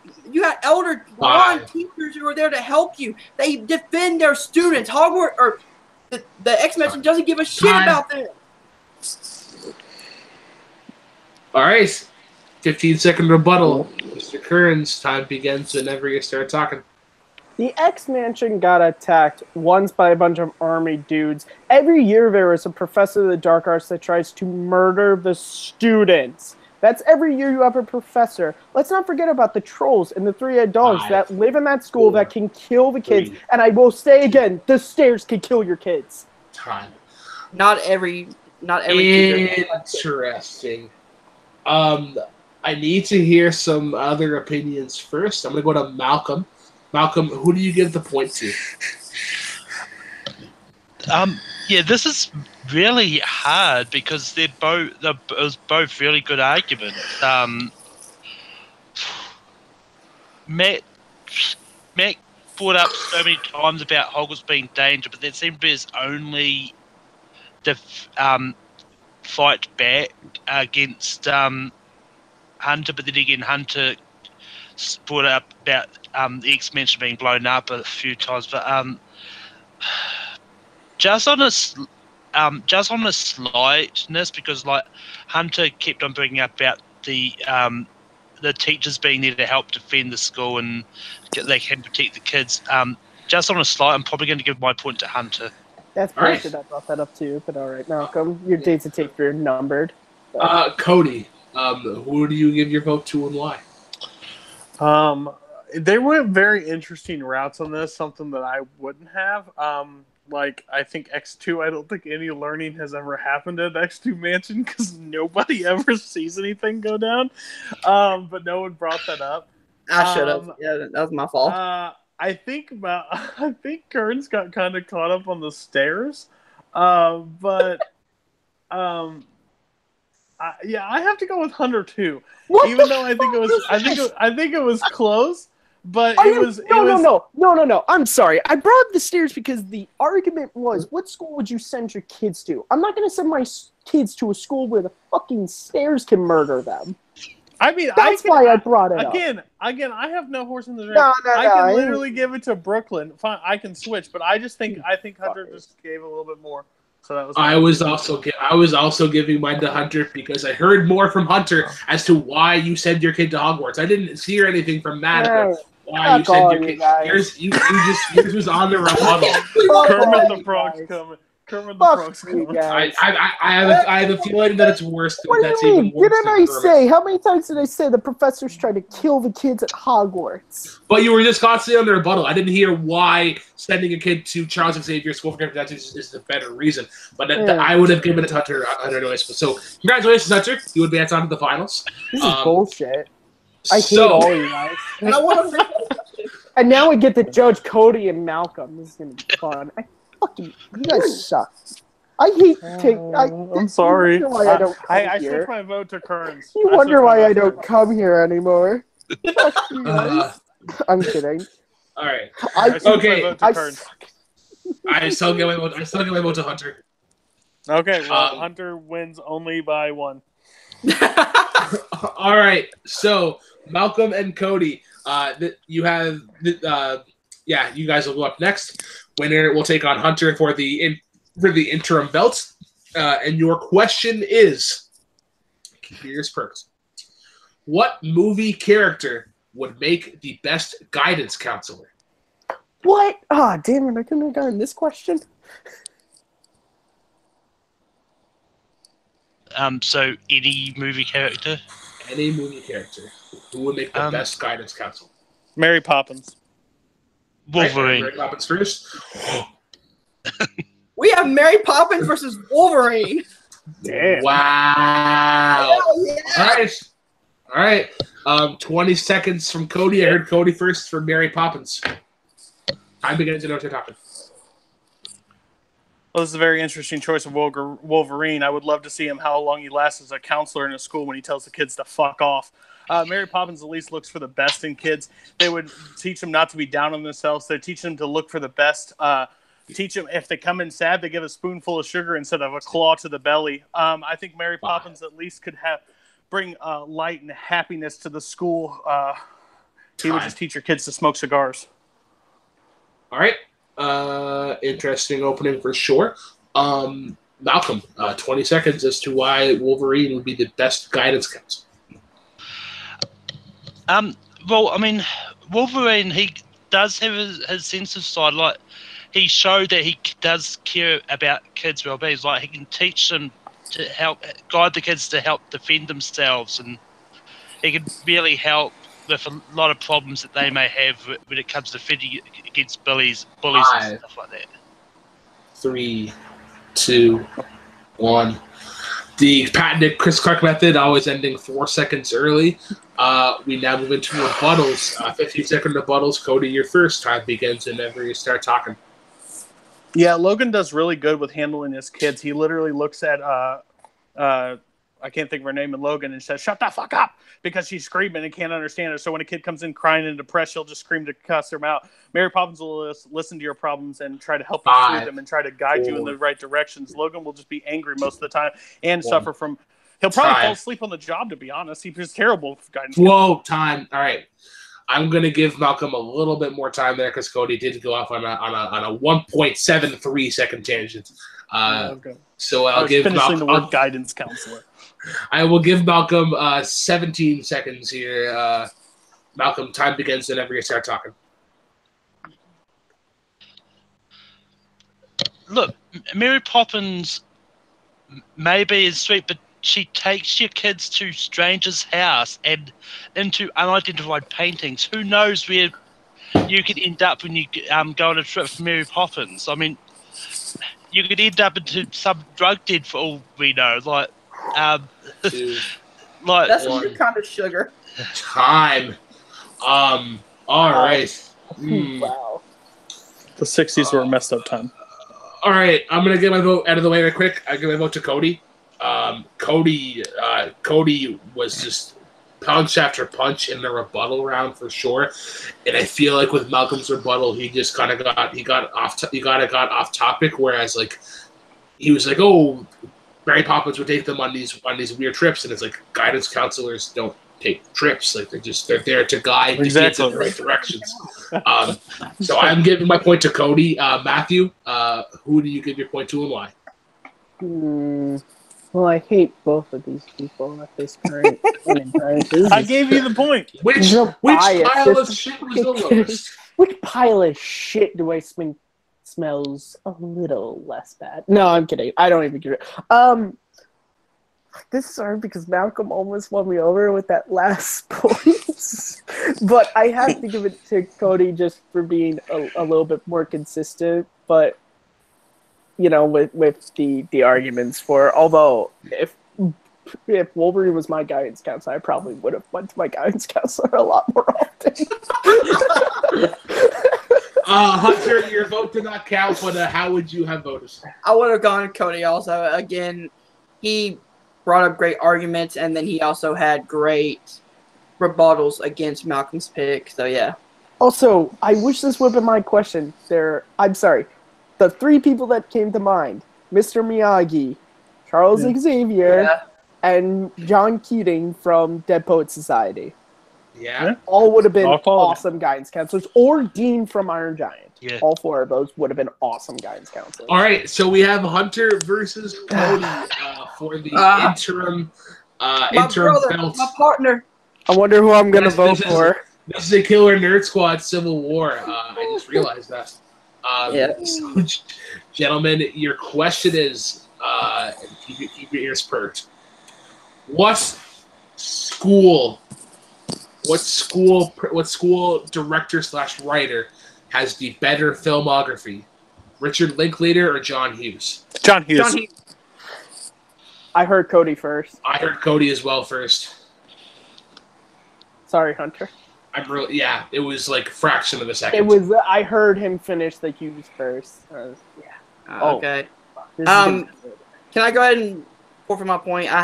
elder wand teachers who are there to help you. They defend their students. Hogwarts, or the X-Mansion doesn't give a shit about them. All right, 15-second rebuttal. Mr. Kearns, time begins whenever you start talking. The X-Mansion got attacked once by a bunch of army dudes. Every year there is a professor of the dark arts that tries to murder the students. That's every year you have a professor. Let's not forget about the trolls and the three-eyed dogs that live in that school that can kill the kids. And I will say again, the stairs can kill your kids. Time. Not every Interesting. I need to hear some other opinions first. I'm going to go to Malcolm. Malcolm, who do you give the point to? Yeah, this is really hard because it was both really good arguments. Matt brought up so many times about Hogwarts being danger, but that seemed to be his only fight back against Hunter. But then again, Hunter brought up about the X-Mansion being blown up a few times, but just on a slightness, because like Hunter kept on bringing up about the teachers being there to help defend the school and they can protect the kids. Just on a slight, I'm probably going to give my point to Hunter. That's bullshit. I brought that up too, but all right, Malcolm, your days to take are numbered. Cody, who do you give your vote to and why? They went very interesting routes on this, something that I wouldn't have. Like, I think X2, I don't think any learning has ever happened at X2 Mansion because nobody ever sees anything go down. But no one brought that up. I should have. Yeah, that was my fault. I think Kearns got kind of caught up on the stairs. But I have to go with Hunter too. Even though I think it was close. But No. I'm sorry. I brought up the stairs because the argument was, what school would you send your kids to? I'm not going to send my kids to a school where the fucking stairs can murder them. I mean, that's why I brought it up. Again, I have no horse in the race. I can literally give it to Brooklyn. Fine, I can switch, but I think Hunter just gave a little bit more. So that was. I was also giving mine to Hunter because I heard more from Hunter as to why you send your kid to Hogwarts. I didn't hear anything from Matt about why you send your kid. Yours was on the rebuttal. Kermit the Frog's coming. I have a feeling that it's worse. What do you mean? Didn't I say? How many times did I say the professors try to kill the kids at Hogwarts? But you were just constantly on the rebuttal. I didn't hear why sending a kid to Charles Xavier School for Commentaries is the better reason. But I would have given it to Hunter anyways. So congratulations, Hunter. You would advance on to the finals. This is bullshit. I hate all you guys. And now we get to judge Cody and Malcolm. This is gonna be fun. You guys suck. I hate I'm sorry. I switched my vote to Kearns. You wonder why I don't come here anymore. Fuck you guys. I'm kidding. All right. I still give my vote to Hunter. Okay, well, Hunter wins only by 1. All right. So Malcolm and Cody, you have you guys will go up next. Winner will take on Hunter for the interim belt. And your question is, here's perks. What movie character would make the best guidance counselor? What? Ah, damn it! I couldn't have gotten this question. So any movie character? Any movie character. Who would make the best guidance counselor? Mary Poppins. Wolverine. Right, Mary Poppins first. We have Mary Poppins versus Wolverine. Damn. Wow. Hell yeah. All right. 20 seconds from Cody. I heard Cody first for Mary Poppins. Time begins to know what you're talking. Well, this is a very interesting choice of Wolverine. I would love to see him how long he lasts as a counselor in a school when he tells the kids to fuck off. Mary Poppins at least looks for the best in kids. They would teach them not to be down on themselves. They teach them to look for the best. Teach them if they come in sad, they give a spoonful of sugar instead of a claw to the belly. I think Mary Poppins at least could bring light and happiness to the school. He would just teach your kids to smoke cigars. All right. Interesting opening for sure. Malcolm, 20 seconds as to why Wolverine would be the best guidance counselor. Well, I mean, Wolverine, he does have his sensitive side. Like, he showed that he does care about kids' well-being. Like, he can teach them to help guide the kids to help defend themselves, and he can really help with a lot of problems that they may have when it comes to defending against bullies and stuff like that. 3, 2, 1. The patented Chris Clark method, always ending 4 seconds early. We now move into rebuttals. 15-second rebuttals. Cody, you're first. Time begins whenever you start talking. Yeah, Logan does really good with handling his kids. He literally looks at I can't think of her name in Logan and says, "Shut the fuck up," because she's screaming and can't understand her. So when a kid comes in crying and depressed, she'll just scream to cuss them out. Mary Poppins will listen to your problems and try to help you through them and try to guide you in the right directions. Logan will just be angry most of the time and suffer from. He'll probably fall asleep on the job, to be honest. He's terrible for guidance. Whoa, time. All right. I'm going to give Malcolm a little bit more time there because Cody did go off on a 1.73 second tangent. So I'll give Malcolm the word guidance counselor. I will give Malcolm 17 seconds here. Malcolm, time begins whenever you start talking. Look, Mary Poppins maybe is sweet, but she takes your kids to strangers' house and into unidentified paintings. Who knows where you could end up when you go on a trip with Mary Poppins? I mean, you could end up into some drug den for all we know. Like, that's some kind of sugar. Time. All right. Wow. The 60s were a messed up time. All right, I'm gonna get my vote out of the way right quick. I give my vote to Cody. Cody was just punch after punch in the rebuttal round for sure, and I feel like with Malcolm's rebuttal, he just kind of got off topic. Whereas like he was like, "Oh, Mary Poppins would take them on these weird trips," and it's like guidance counselors don't take trips. Like they're there to guide the kids in the right directions. So I'm giving my point to Cody. Matthew, who do you give your point to and why? Well, I hate both of these people at this current point in time. I gave you the point. Which pile of shit was the lowest? Which pile of shit do I think smells a little less bad? No, I'm kidding. I don't even get it. This is hard because Malcolm almost won me over with that last point. But I have to give it to Cody just for being a little bit more consistent. But, you know, with the arguments for, although if Wolverine was my guidance counselor, I probably would have went to my guidance counselor a lot more often. Hunter, your vote did not count, but how would you have voted? I would have gone Cody also. Again, he brought up great arguments, and then he also had great rebuttals against Malcolm's pick. So, yeah. Also, I wish this would have been my question. I'm sorry. The three people that came to mind, Mr. Miyagi, Charles Xavier, and John Keating from Dead Poet Society. Yeah. All would have been All quality. awesome guidance counselors. Or Dean from Iron Giant. Yeah. All 4 of those would have been awesome guidance counselors. All right, so we have Hunter versus Cody for the interim belt. my partner. I wonder who I'm going to This- vote this is- for. This is a Killer Nerd Squad Civil War. I just realized that. So, gentlemen, your question is, keep your ears perked. What school director / writer has the better filmography? Richard Linklater or John Hughes? John Hughes. John Hughes. I heard Cody first. I heard Cody as well first. Sorry, Hunter. It was like a fraction of a second. I heard him finish the Hughes first. Okay. This is Can good. I go ahead and forfeit my point? I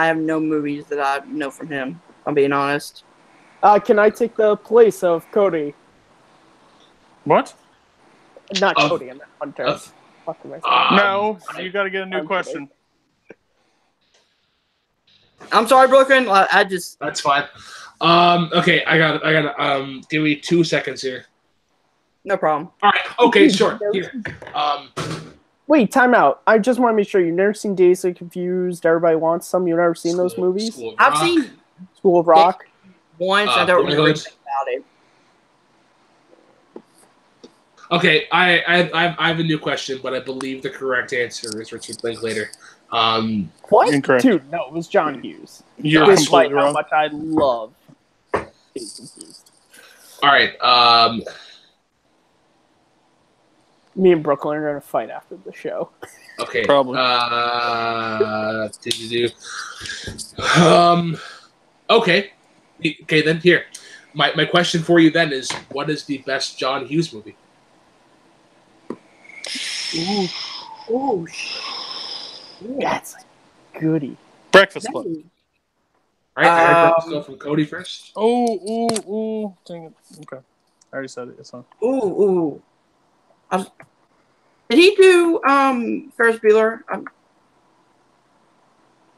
have no movies that I know from him. I'm being honest. Can I take the place of Cody? What? Not Cody, I'm Hunter. Fuck am I saying? No, you got to get a new question. I'm sorry, Brooklyn. I just That's fine. Okay, I got it. Give me 2 seconds here. no problem. All right. Okay, sure. Here. Wait, time out. I just want to make sure you've never seen Dazed and Confused. Everybody Wants Some. You've never seen those movies? School of I've Rock. seen School of Rock. once. I don't remember Boyhood. anything about it. Okay, I have a new question, but I believe the correct answer is Richard Linklater. What? Incorrect. Dude, no, it was John Hughes. You're Despite completely how wrong. much I love Dazed and Confused. All right. Me and Brooklyn are going to fight after the show. Okay. Probably. Okay. Okay. Then here, my question for you then is, what is the best John Hughes movie? Ooh, That's a goodie. Breakfast Club. All right. Let's go from Cody first. Oh, dang it. Okay. I already said it. It's on. ooh. Did he do Ferris Bueller?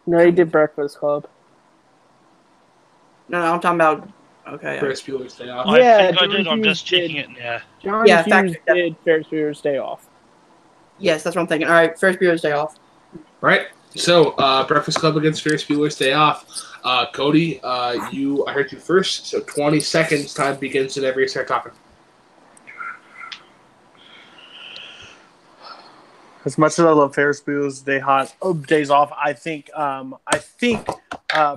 No, he did Breakfast Club. No, I'm talking about. Okay. Ferris Bueller's Day Off. Yeah, I think I John did. I'm Hughes just checking did. it now. John Yeah, fact Hughes check that. did Ferris Bueller's Day Off. Yes, that's what I'm thinking. All right, Ferris Bueller's Day Off. Right. So, Breakfast Club against Ferris Bueller's Day Off. Cody, I heard you first. So, 20 seconds. Time begins whenever you start talking. As much as I love Ferris Bueller's Days Off, I think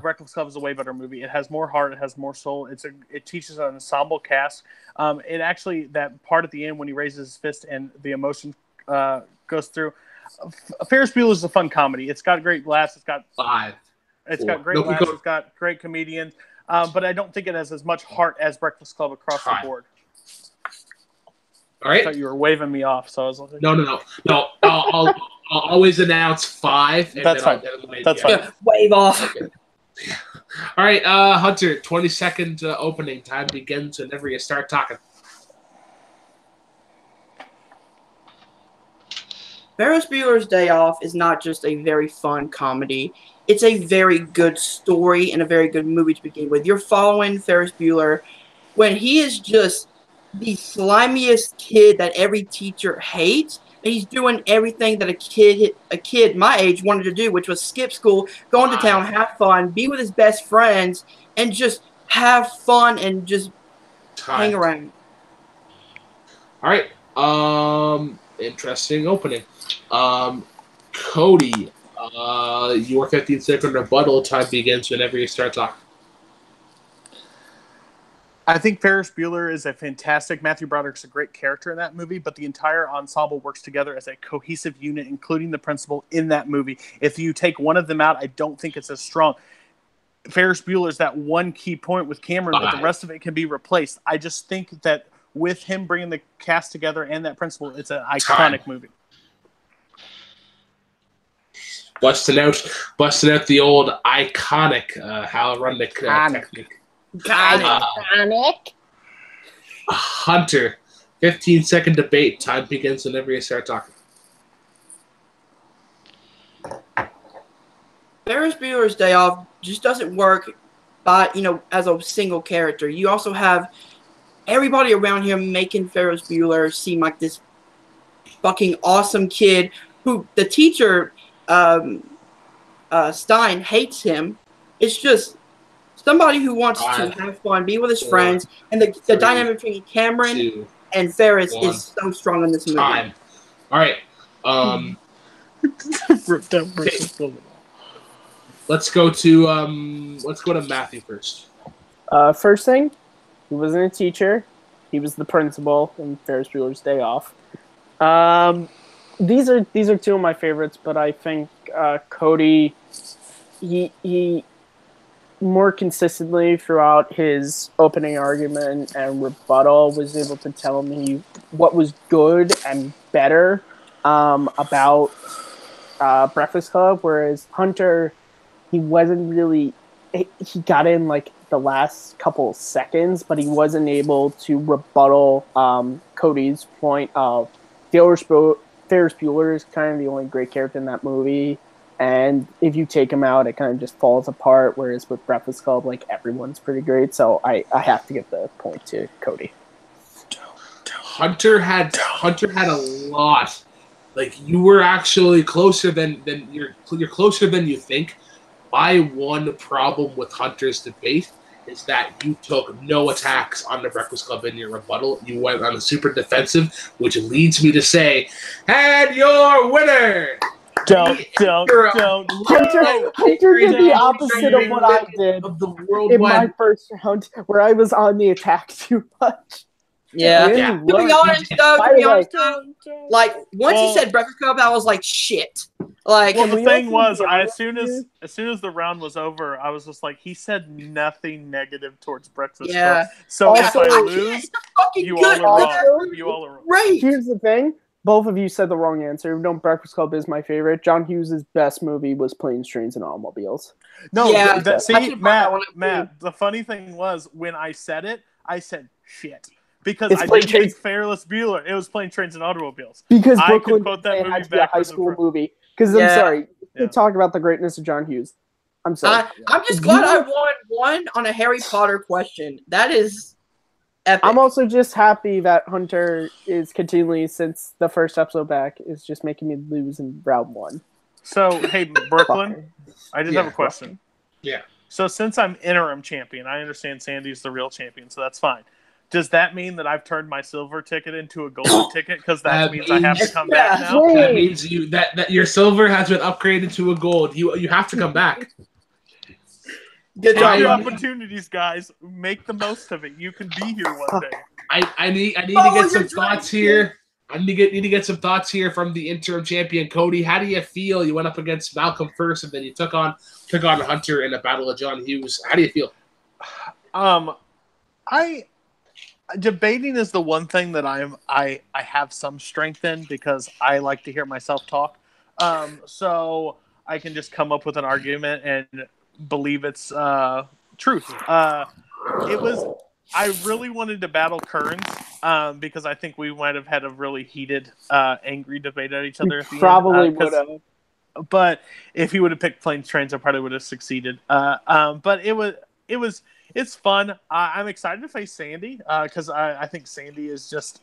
Breakfast Club is a way better movie. It has more heart. It has more soul. It teaches an ensemble cast. It actually, that part at the end when he raises his fist and the emotion goes through. Ferris Bueller is a fun comedy. It's got great laughs. It's got 5. got great laughs. It's got great comedians. But I don't think it has as much heart as Breakfast Club across the board. All I right. thought you were waving me off, so I was like, No. I'll always announce 5. And That's then fine. That's fine. Yeah, wave off. Okay. All right, Hunter. 20-second opening. Time begins whenever you start talking. Ferris Bueller's Day Off is not just a very fun comedy. It's a very good story and a very good movie to begin with. You're following Ferris Bueller when he is just the slimiest kid that every teacher hates, and he's doing everything that a kid my age wanted to do, which was skip school, go into town, have fun, be with his best friends, and just have fun and just hang around. All right. Interesting opening. Cody, your 15-second rebuttal time begins whenever you start talking. I think Ferris Bueller is a fantastic. Matthew Broderick's a great character in that movie, but the entire ensemble works together as a cohesive unit, including the principal in that movie. If you take one of them out, I don't think it's as strong. Ferris Bueller is that one key point with Cameron, but the rest of it can be replaced. I just think that with him bringing the cast together and that principal, it's an iconic movie. Busting out the old iconic Hal Rudnick technique. Iconic. Hunter, 15-second debate. Time begins whenever you start talking. Ferris Bueller's Day Off just doesn't work by, as a single character. You also have everybody around here making Ferris Bueller seem like this fucking awesome kid who the teacher, Stein, hates him. It's just somebody who wants to have fun, be with his friends, and the dynamic between Cameron and Ferris is so strong in this movie. All right. Let's go to Matthew first. First thing, he wasn't a teacher. He was the principal in Ferris Bueller's Day Off. These are two of my favorites, but I think Cody, he more consistently throughout his opening argument and rebuttal was able to tell me what was good and better about Breakfast Club, whereas Hunter, he wasn't really. He got in like the last couple of seconds, but he wasn't able to rebuttal Cody's point of Ferris Bueller is kind of the only great character in that movie, and if you take him out, it kind of just falls apart. Whereas with Breakfast Club, like everyone's pretty great, so I have to give the point to Cody. Hunter had a lot. Like you were actually closer than you're closer than you think. My one problem with Hunter's debate is that you took no attacks on the Breakfast Club in your rebuttal. You went on a super defensive, which leads me to say, and your winner. Don't. Hunter did the opposite of what I did in my first round, where I was on the attack too much. Yeah. To be honest, like once he said Breakfast Club, I was like, shit. Like, well, the thing was, as soon as the round was over, I was just like, he said nothing negative towards Breakfast Club. So if I lose, you all are wrong. You all are wrong. Right. Here's the thing. Both of you said the wrong answer. No, Breakfast Club is my favorite. John Hughes' best movie was Planes, Trains, and Automobiles. No, see, Matt, the funny thing was, when I said it, I said shit. Because I didn't think Ferris Bueller. It was Planes, Trains, and Automobiles. Because I Brooklyn could quote that movie had to be a high school movie. Because I'm sorry, to talk about the greatness of John Hughes. I'm sorry. I'm just glad I won one on a Harry Potter question. That is epic. I'm also just happy that Hunter is continually, since the first episode back, is just making me lose in round one. So, hey, Brooklyn, I just have a question. Yeah. So, since I'm interim champion, I understand Sandy's the real champion, so that's fine. Does that mean that I've turned my silver ticket into a golden ticket? Because that means I have to come back now? That means that your silver has been upgraded to a gold. You have to come back. Good job. Your opportunities, guys. Make the most of it. You can be here one day. I need to get some thoughts here. I need to get some thoughts here from the interim champion, Cody. How do you feel? You went up against Malcolm first, and then you took on Hunter in a battle of John Hughes. How do you feel? Debating is the one thing that I have some strength in, because I like to hear myself talk. So I can just come up with an argument and believe it's truth. I really wanted to battle Kearns because I think we might have had a really heated, angry debate at each other at the probably end. Would have. But if he would have picked Planes, Trains, I probably would have succeeded. But it's fun. I'm excited to face Sandy because I think Sandy is just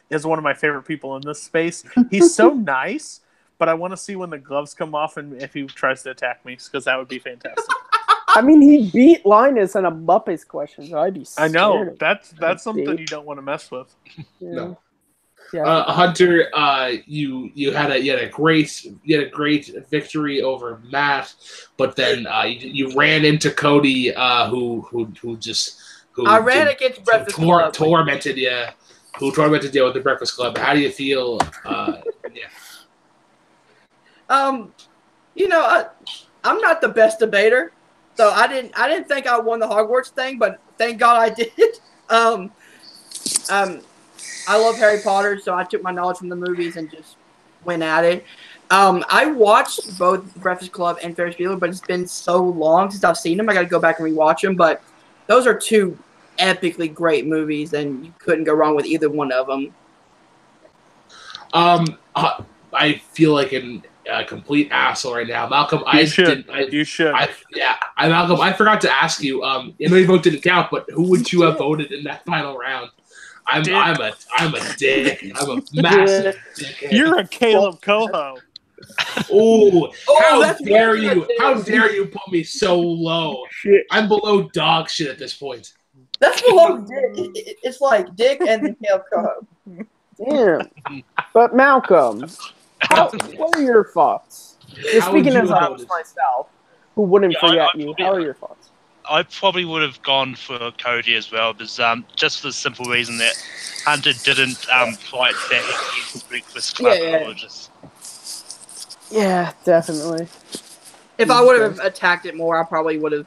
is one of my favorite people in this space. He's so nice, but I want to see when the gloves come off and if he tries to attack me, because that would be fantastic. I mean, he beat Linus in a Muppets question, so I'd be scared. I know. That's something you don't want to mess with. Yeah. No. Yeah. Hunter, you had a great victory over Matt, but then you ran into Cody, who ran against Breakfast Club. Tormented you with the Breakfast Club. How do you feel? I'm not the best debater, so I didn't think I won the Hogwarts thing, but thank God I did. I love Harry Potter, so I took my knowledge from the movies and just went at it. I watched both Breakfast Club and Ferris Bueller, but it's been so long since I've seen them. I got to go back and rewatch them. But those are two epically great movies, and you couldn't go wrong with either one of them. I feel like a complete asshole right now. Malcolm, You should. Malcolm, I forgot to ask you. I know your vote didn't count, but who would you have voted in that final round? I'm a dick. I'm a massive dickhead. You're a Caleb Coho. Oh, how that's dare what you? I did. How dare you put me so low? Shit. I'm below dog shit at this point. That's below Dick. It's like Dick and then Caleb Coho. Damn. But Malcolm, what are your thoughts? You're How would speaking you as have I was voted? myself, who wouldn't Yeah, forget I you. probably- How are your thoughts? I probably would have gone for Cody as well, because just for the simple reason that Hunter didn't fight back against Breakfast Club. Yeah. Or just Yeah, definitely. If I would have attacked it more, I probably would have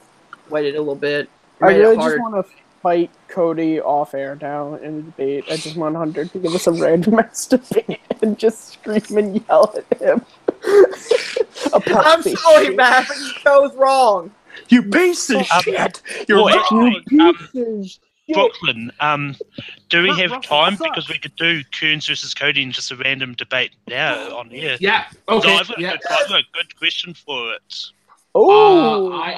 waited a little bit. I Made it really harder. just want to fight Cody off air now in a debate. I just want Hunter to give us a random ass debate and just scream and yell at him. I'm sorry, man. You chose wrong. You piece of shit. You're Well, wrong. Brooklyn, do we Kurt have Russell time? sucks. Because we could do Kearns versus Cody in just a random debate now on here. Yeah. So Okay. I've got a good question for it. Oh, I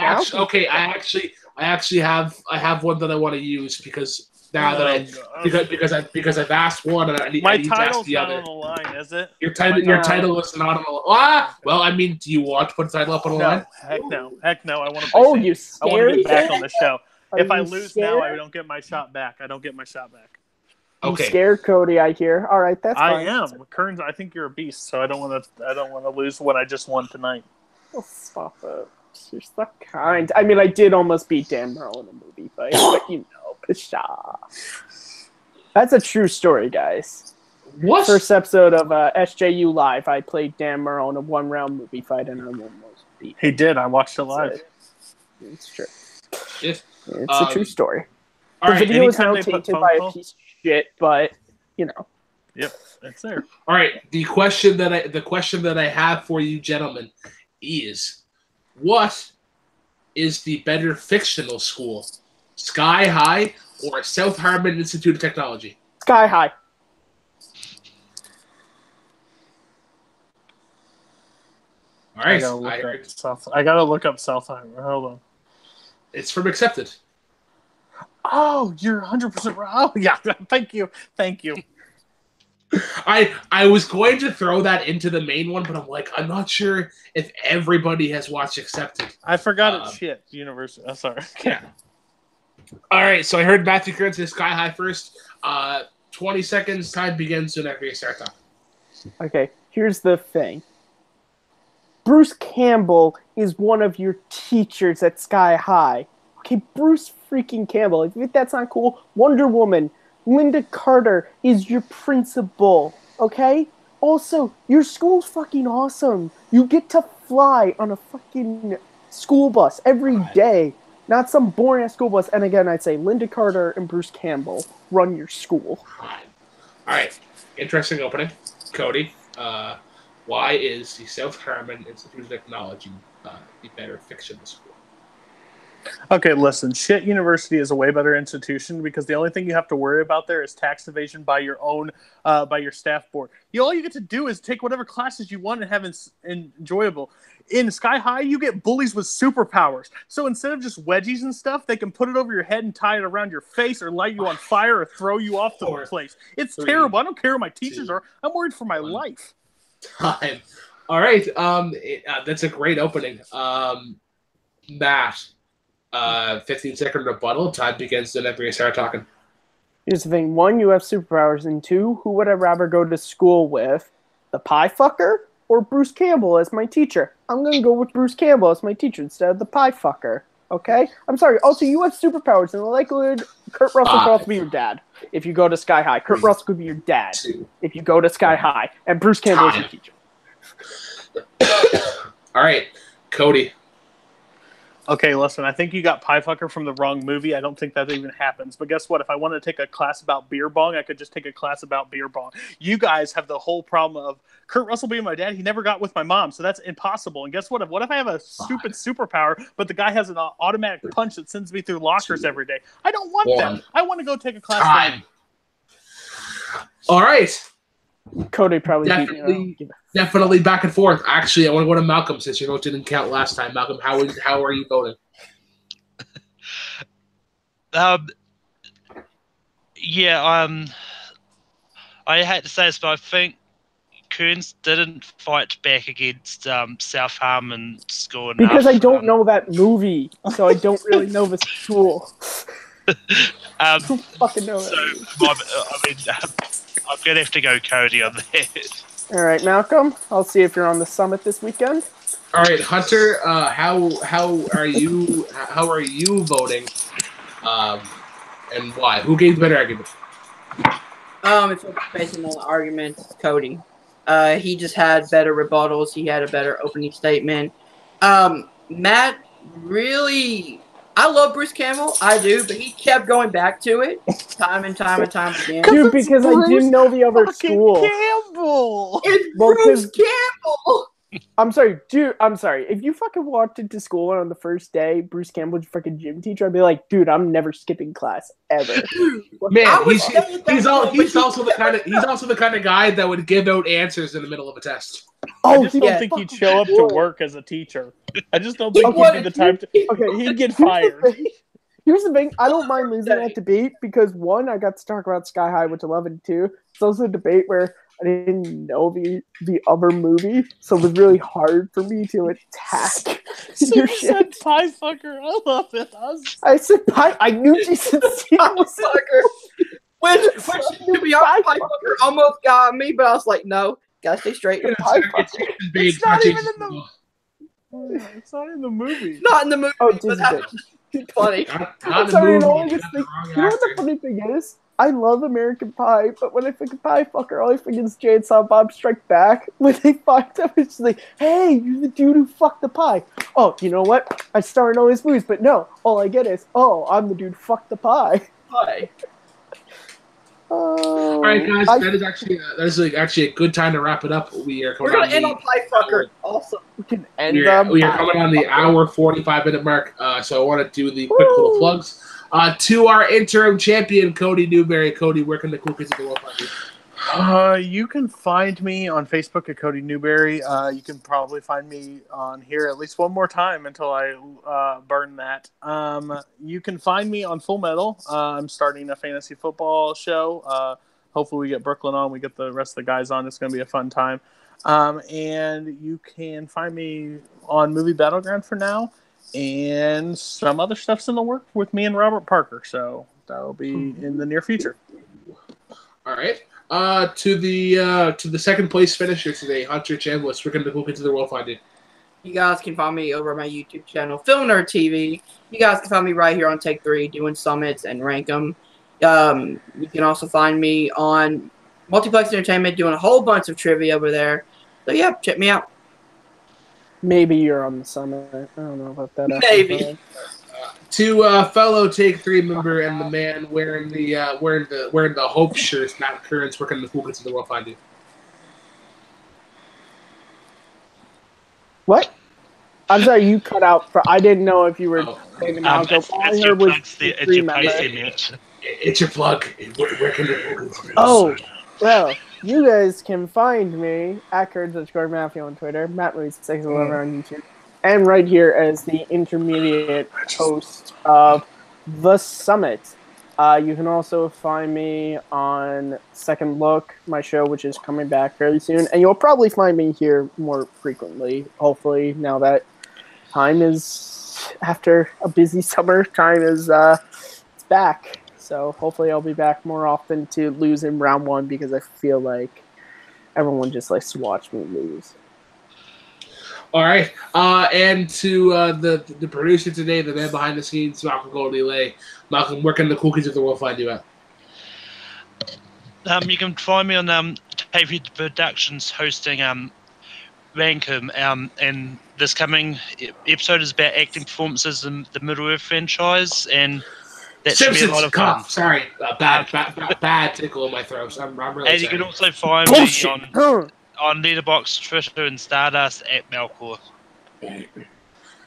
actually have one that I want to use because now that because I've asked one and I need My to ask title's the not other. on the line, is it? Your title is not on the line. Well, I mean, do you want to put the title up on the line? No, heck no. I want to. Oh, you I want to scared? get back on the show. Are If I you lose scared? now, I don't get my shot back. You Okay. scared, Cody? I hear. All right, that's I fine. am. Kearns, I think you're a beast, so I don't want to lose what I just won tonight. Oh, stop it. You're so kind. I mean, I did almost beat Dan Merle in a movie fight, but you know, pshaw. That's a true story, guys. What? First episode of SJU Live, I played Dan Merle in a one-round movie fight, and I almost beat He him. did. I watched it live. It's true. If, It's a true story. all The right. video is anytime now they put tainted phone by a call- piece of shit, but you know. Yep, it's there. All right. The question that I have for you, gentlemen, is what is the better fictional school, Sky High or South Harmon Institute of Technology? Sky High. All right. I gotta look up South High. Hold on. It's from Accepted. Oh, you're 100% right. Oh, yeah. Thank you. I was going to throw that into the main one, but I'm like, I'm not sure if everybody has watched Accepted. I forgot it's shit. University. Oh, sorry. Yeah. All right, so I heard Matthew Kearns say Sky High first. 20 seconds, time begins whenever you start talking. Okay, here's the thing. Bruce Campbell is one of your teachers at Sky High. Okay, Bruce freaking Campbell. If you think that's not cool, Wonder Woman, Linda Carter is your principal. Okay? Also, your school's fucking awesome. You get to fly on a fucking school bus every day. Not some boring ass school bus. And again, I'd say Linda Carter and Bruce Campbell run your school. All right. Interesting opening. Cody, why is the South Harmon Institute of Technology the better fictional school? Okay, listen. Shit University is a way better institution because the only thing you have to worry about there is tax evasion by your own, by your staff board. All you get to do is take whatever classes you want and have enjoyable. In Sky High, you get bullies with superpowers. So instead of just wedgies and stuff, they can put it over your head and tie it around your face or light you on fire or throw you off the place. It's terrible. I don't care who my teachers are. I'm worried for my life. Time. All right. That's a great opening. Matt, 15-second rebuttal. Time begins whenever you start talking. Here's the thing. 1, you have superpowers. And 2, who would I rather go to school with? The pie fucker or Bruce Campbell as my teacher? I'm going to go with Bruce Campbell as my teacher instead of the pie fucker. Okay? I'm sorry. Also, you have superpowers. And the likelihood Kurt Russell could also be your dad if you go to Sky High. Kurt Russell could be your dad if you go to Sky High. And Bruce Campbell is your teacher. All right. Cody. Okay, listen, I think you got Pie Fucker from the wrong movie. I don't think that even happens. But guess what? If I wanted to take a class about beer bong, I could just take a class about beer bong. You guys have the whole problem of Kurt Russell being my dad. He never got with my mom, so that's impossible. And guess what? What if I have a stupid superpower, but the guy has an automatic punch that sends me through lockers every day? I don't want that. I want to go take a class. Time. All right. Cody probably beat me. I Definitely. don't give a Definitely back and forth. Actually, I want to go to Malcolm since your vote didn't count last time. Malcolm, how are you voting? Yeah, I hate to say this, but I think Kearns didn't fight back against South Harmon School enough. Because I don't know that movie, so I don't really know the school. I don't fucking know So, that. I'm going to have to go Cody on that. All right, Malcolm. I'll see if you're on the summit this weekend. All right, Hunter. How are you voting? And why? Who gave the better argument? If we're basing on the argument, Cody. He just had better rebuttals. He had a better opening statement. Matt really, I love Bruce Campbell. I do, but he kept going back to it time and time and time again. Dude, because I didn't know the other school. Campbell. It's Bruce Campbell. I'm sorry, dude. I'm sorry. If you fucking walked into school and on the first day, Bruce Campbell was your fucking gym teacher, I'd be like, dude, I'm never skipping class ever. Man, he's also the kind of guy that would give out answers in the middle of a test. I just don't think he'd show up to work as a teacher. I just don't think he'd be the type to. Okay, he'd get fired. Here's the thing. I don't mind losing that debate because, one, I got to talk about Sky High, which I love, and two, it's also a debate where I didn't know the other movie, so it was really hard for me to attack your shit. Said pie fucker. I love it. I said pie. I knew you said pie fucker. Which to be honest, pie fucker almost got me, but I was like, no, gotta stay straight. Pie fucker. It's not even in the. It's not in the movie. Not in the movie. Oh, Jesus. Funny. I'm sorry, you know what the funny thing is? I love American Pie, but when I think of Pie Fucker, all I think is Jay and Silent Bob Strike Back. When they find out, it's like, hey, you're the dude who fucked the pie. Oh, you know what? I star in all his movies, but no, all I get is, oh, I'm the dude who fucked the pie. Pie. All right, guys, that is actually a good time to wrap it up. We're gonna end on Pie Fucker. Awesome. We can end we are coming on the hour 45-minute mark, so I want to do the quick little plugs. To our interim champion, Cody Newberry. Cody, where can the cool kids of the world find you? You can find me on Facebook at Cody Newberry. You can probably find me on here at least one more time until I burn that. You can find me on Full Metal. I'm starting a fantasy football show. Hopefully we get Brooklyn on. We get the rest of the guys on. It's going to be a fun time. And you can find me on Movie Battleground for now. And some other stuff's in the work with me and Robert Parker, so that'll be in the near future. All right. To the second place finisher today, Hunter Chambliss. We're going to go into the world find you. You guys can find me over on my YouTube channel, Film Nerd TV. You guys can find me right here on Take 3 doing summits and rank them. You can also find me on Multiplex Entertainment doing a whole bunch of trivia over there. So yeah, check me out. Maybe you're on the summit. I don't know about that. Maybe. To fellow Take 3 member and the man wearing the Hope shirt, Matt Kearns, where can the cool kids of the world find you? What? I'm sorry, you cut out. I didn't know if you were saying about It's your plug. Where can the Oh, well, you guys can find me at Matthew on Twitter, Matt611 on YouTube, and right here as the intermediate host of The Summit. You can also find me on Second Look, my show, which is coming back fairly soon, and you'll probably find me here more frequently, hopefully, now that time is, after a busy summer, time is it's back. So hopefully I'll be back more often to lose in round one because I feel like everyone just likes to watch me lose. All right. And to the producer today, the man behind the scenes, Malcolm Goldie. Malcolm, where can the cool kids of the world find you at? You can find me on TV Productions hosting Rankum, and this coming episode is about acting performances in the Middle-earth franchise, and that should be a lot of fun. Sorry, bad tickle in my throat. I'm really and sorry. you can also find me on Letterboxd, Twitter, and Stardust at Malcor.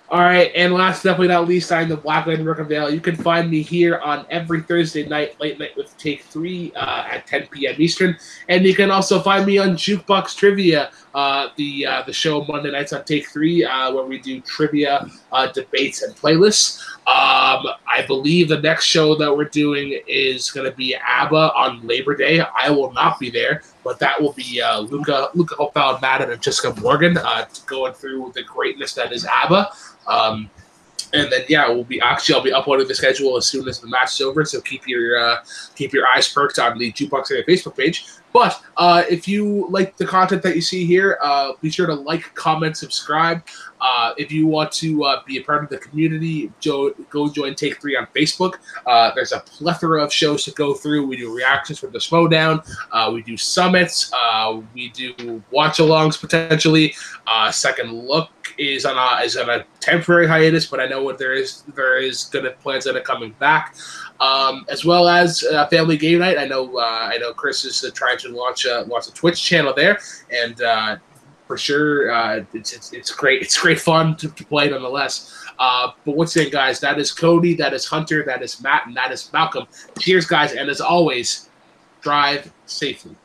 All right, and last, definitely not least, I'm the Black Lady Riverdale. You can find me here on every Thursday night, late night with Take 3 at 10 p.m. Eastern, and you can also find me on Jukebox Trivia, the show Monday nights on Take 3, where we do trivia, debates, and playlists. I believe the next show that we're doing is going to be ABBA on Labor Day. I will not be there, but that will be Luca Hopel, Madden, and Jessica Morgan going through the greatness that is ABBA. And then I'll be uploading the schedule as soon as the match is over. So keep your eyes perked on the Jukebox Area Facebook page. But if you like the content that you see here, be sure to like, comment, subscribe. If you want to be a part of the community, go join Take 3 on Facebook. There's a plethora of shows to go through. We do reactions from the Schmodown. We do summits. We do watch-alongs potentially. Second Look is on a temporary hiatus, but I know what there is plans that are coming back. As well as Family Game Night. I know Chris is trying to launch a Twitch channel there, and for sure it's great. It's great fun to play nonetheless. But once again, guys, that is Cody, that is Hunter, that is Matt, and that is Malcolm. Cheers, guys, and as always, drive safely.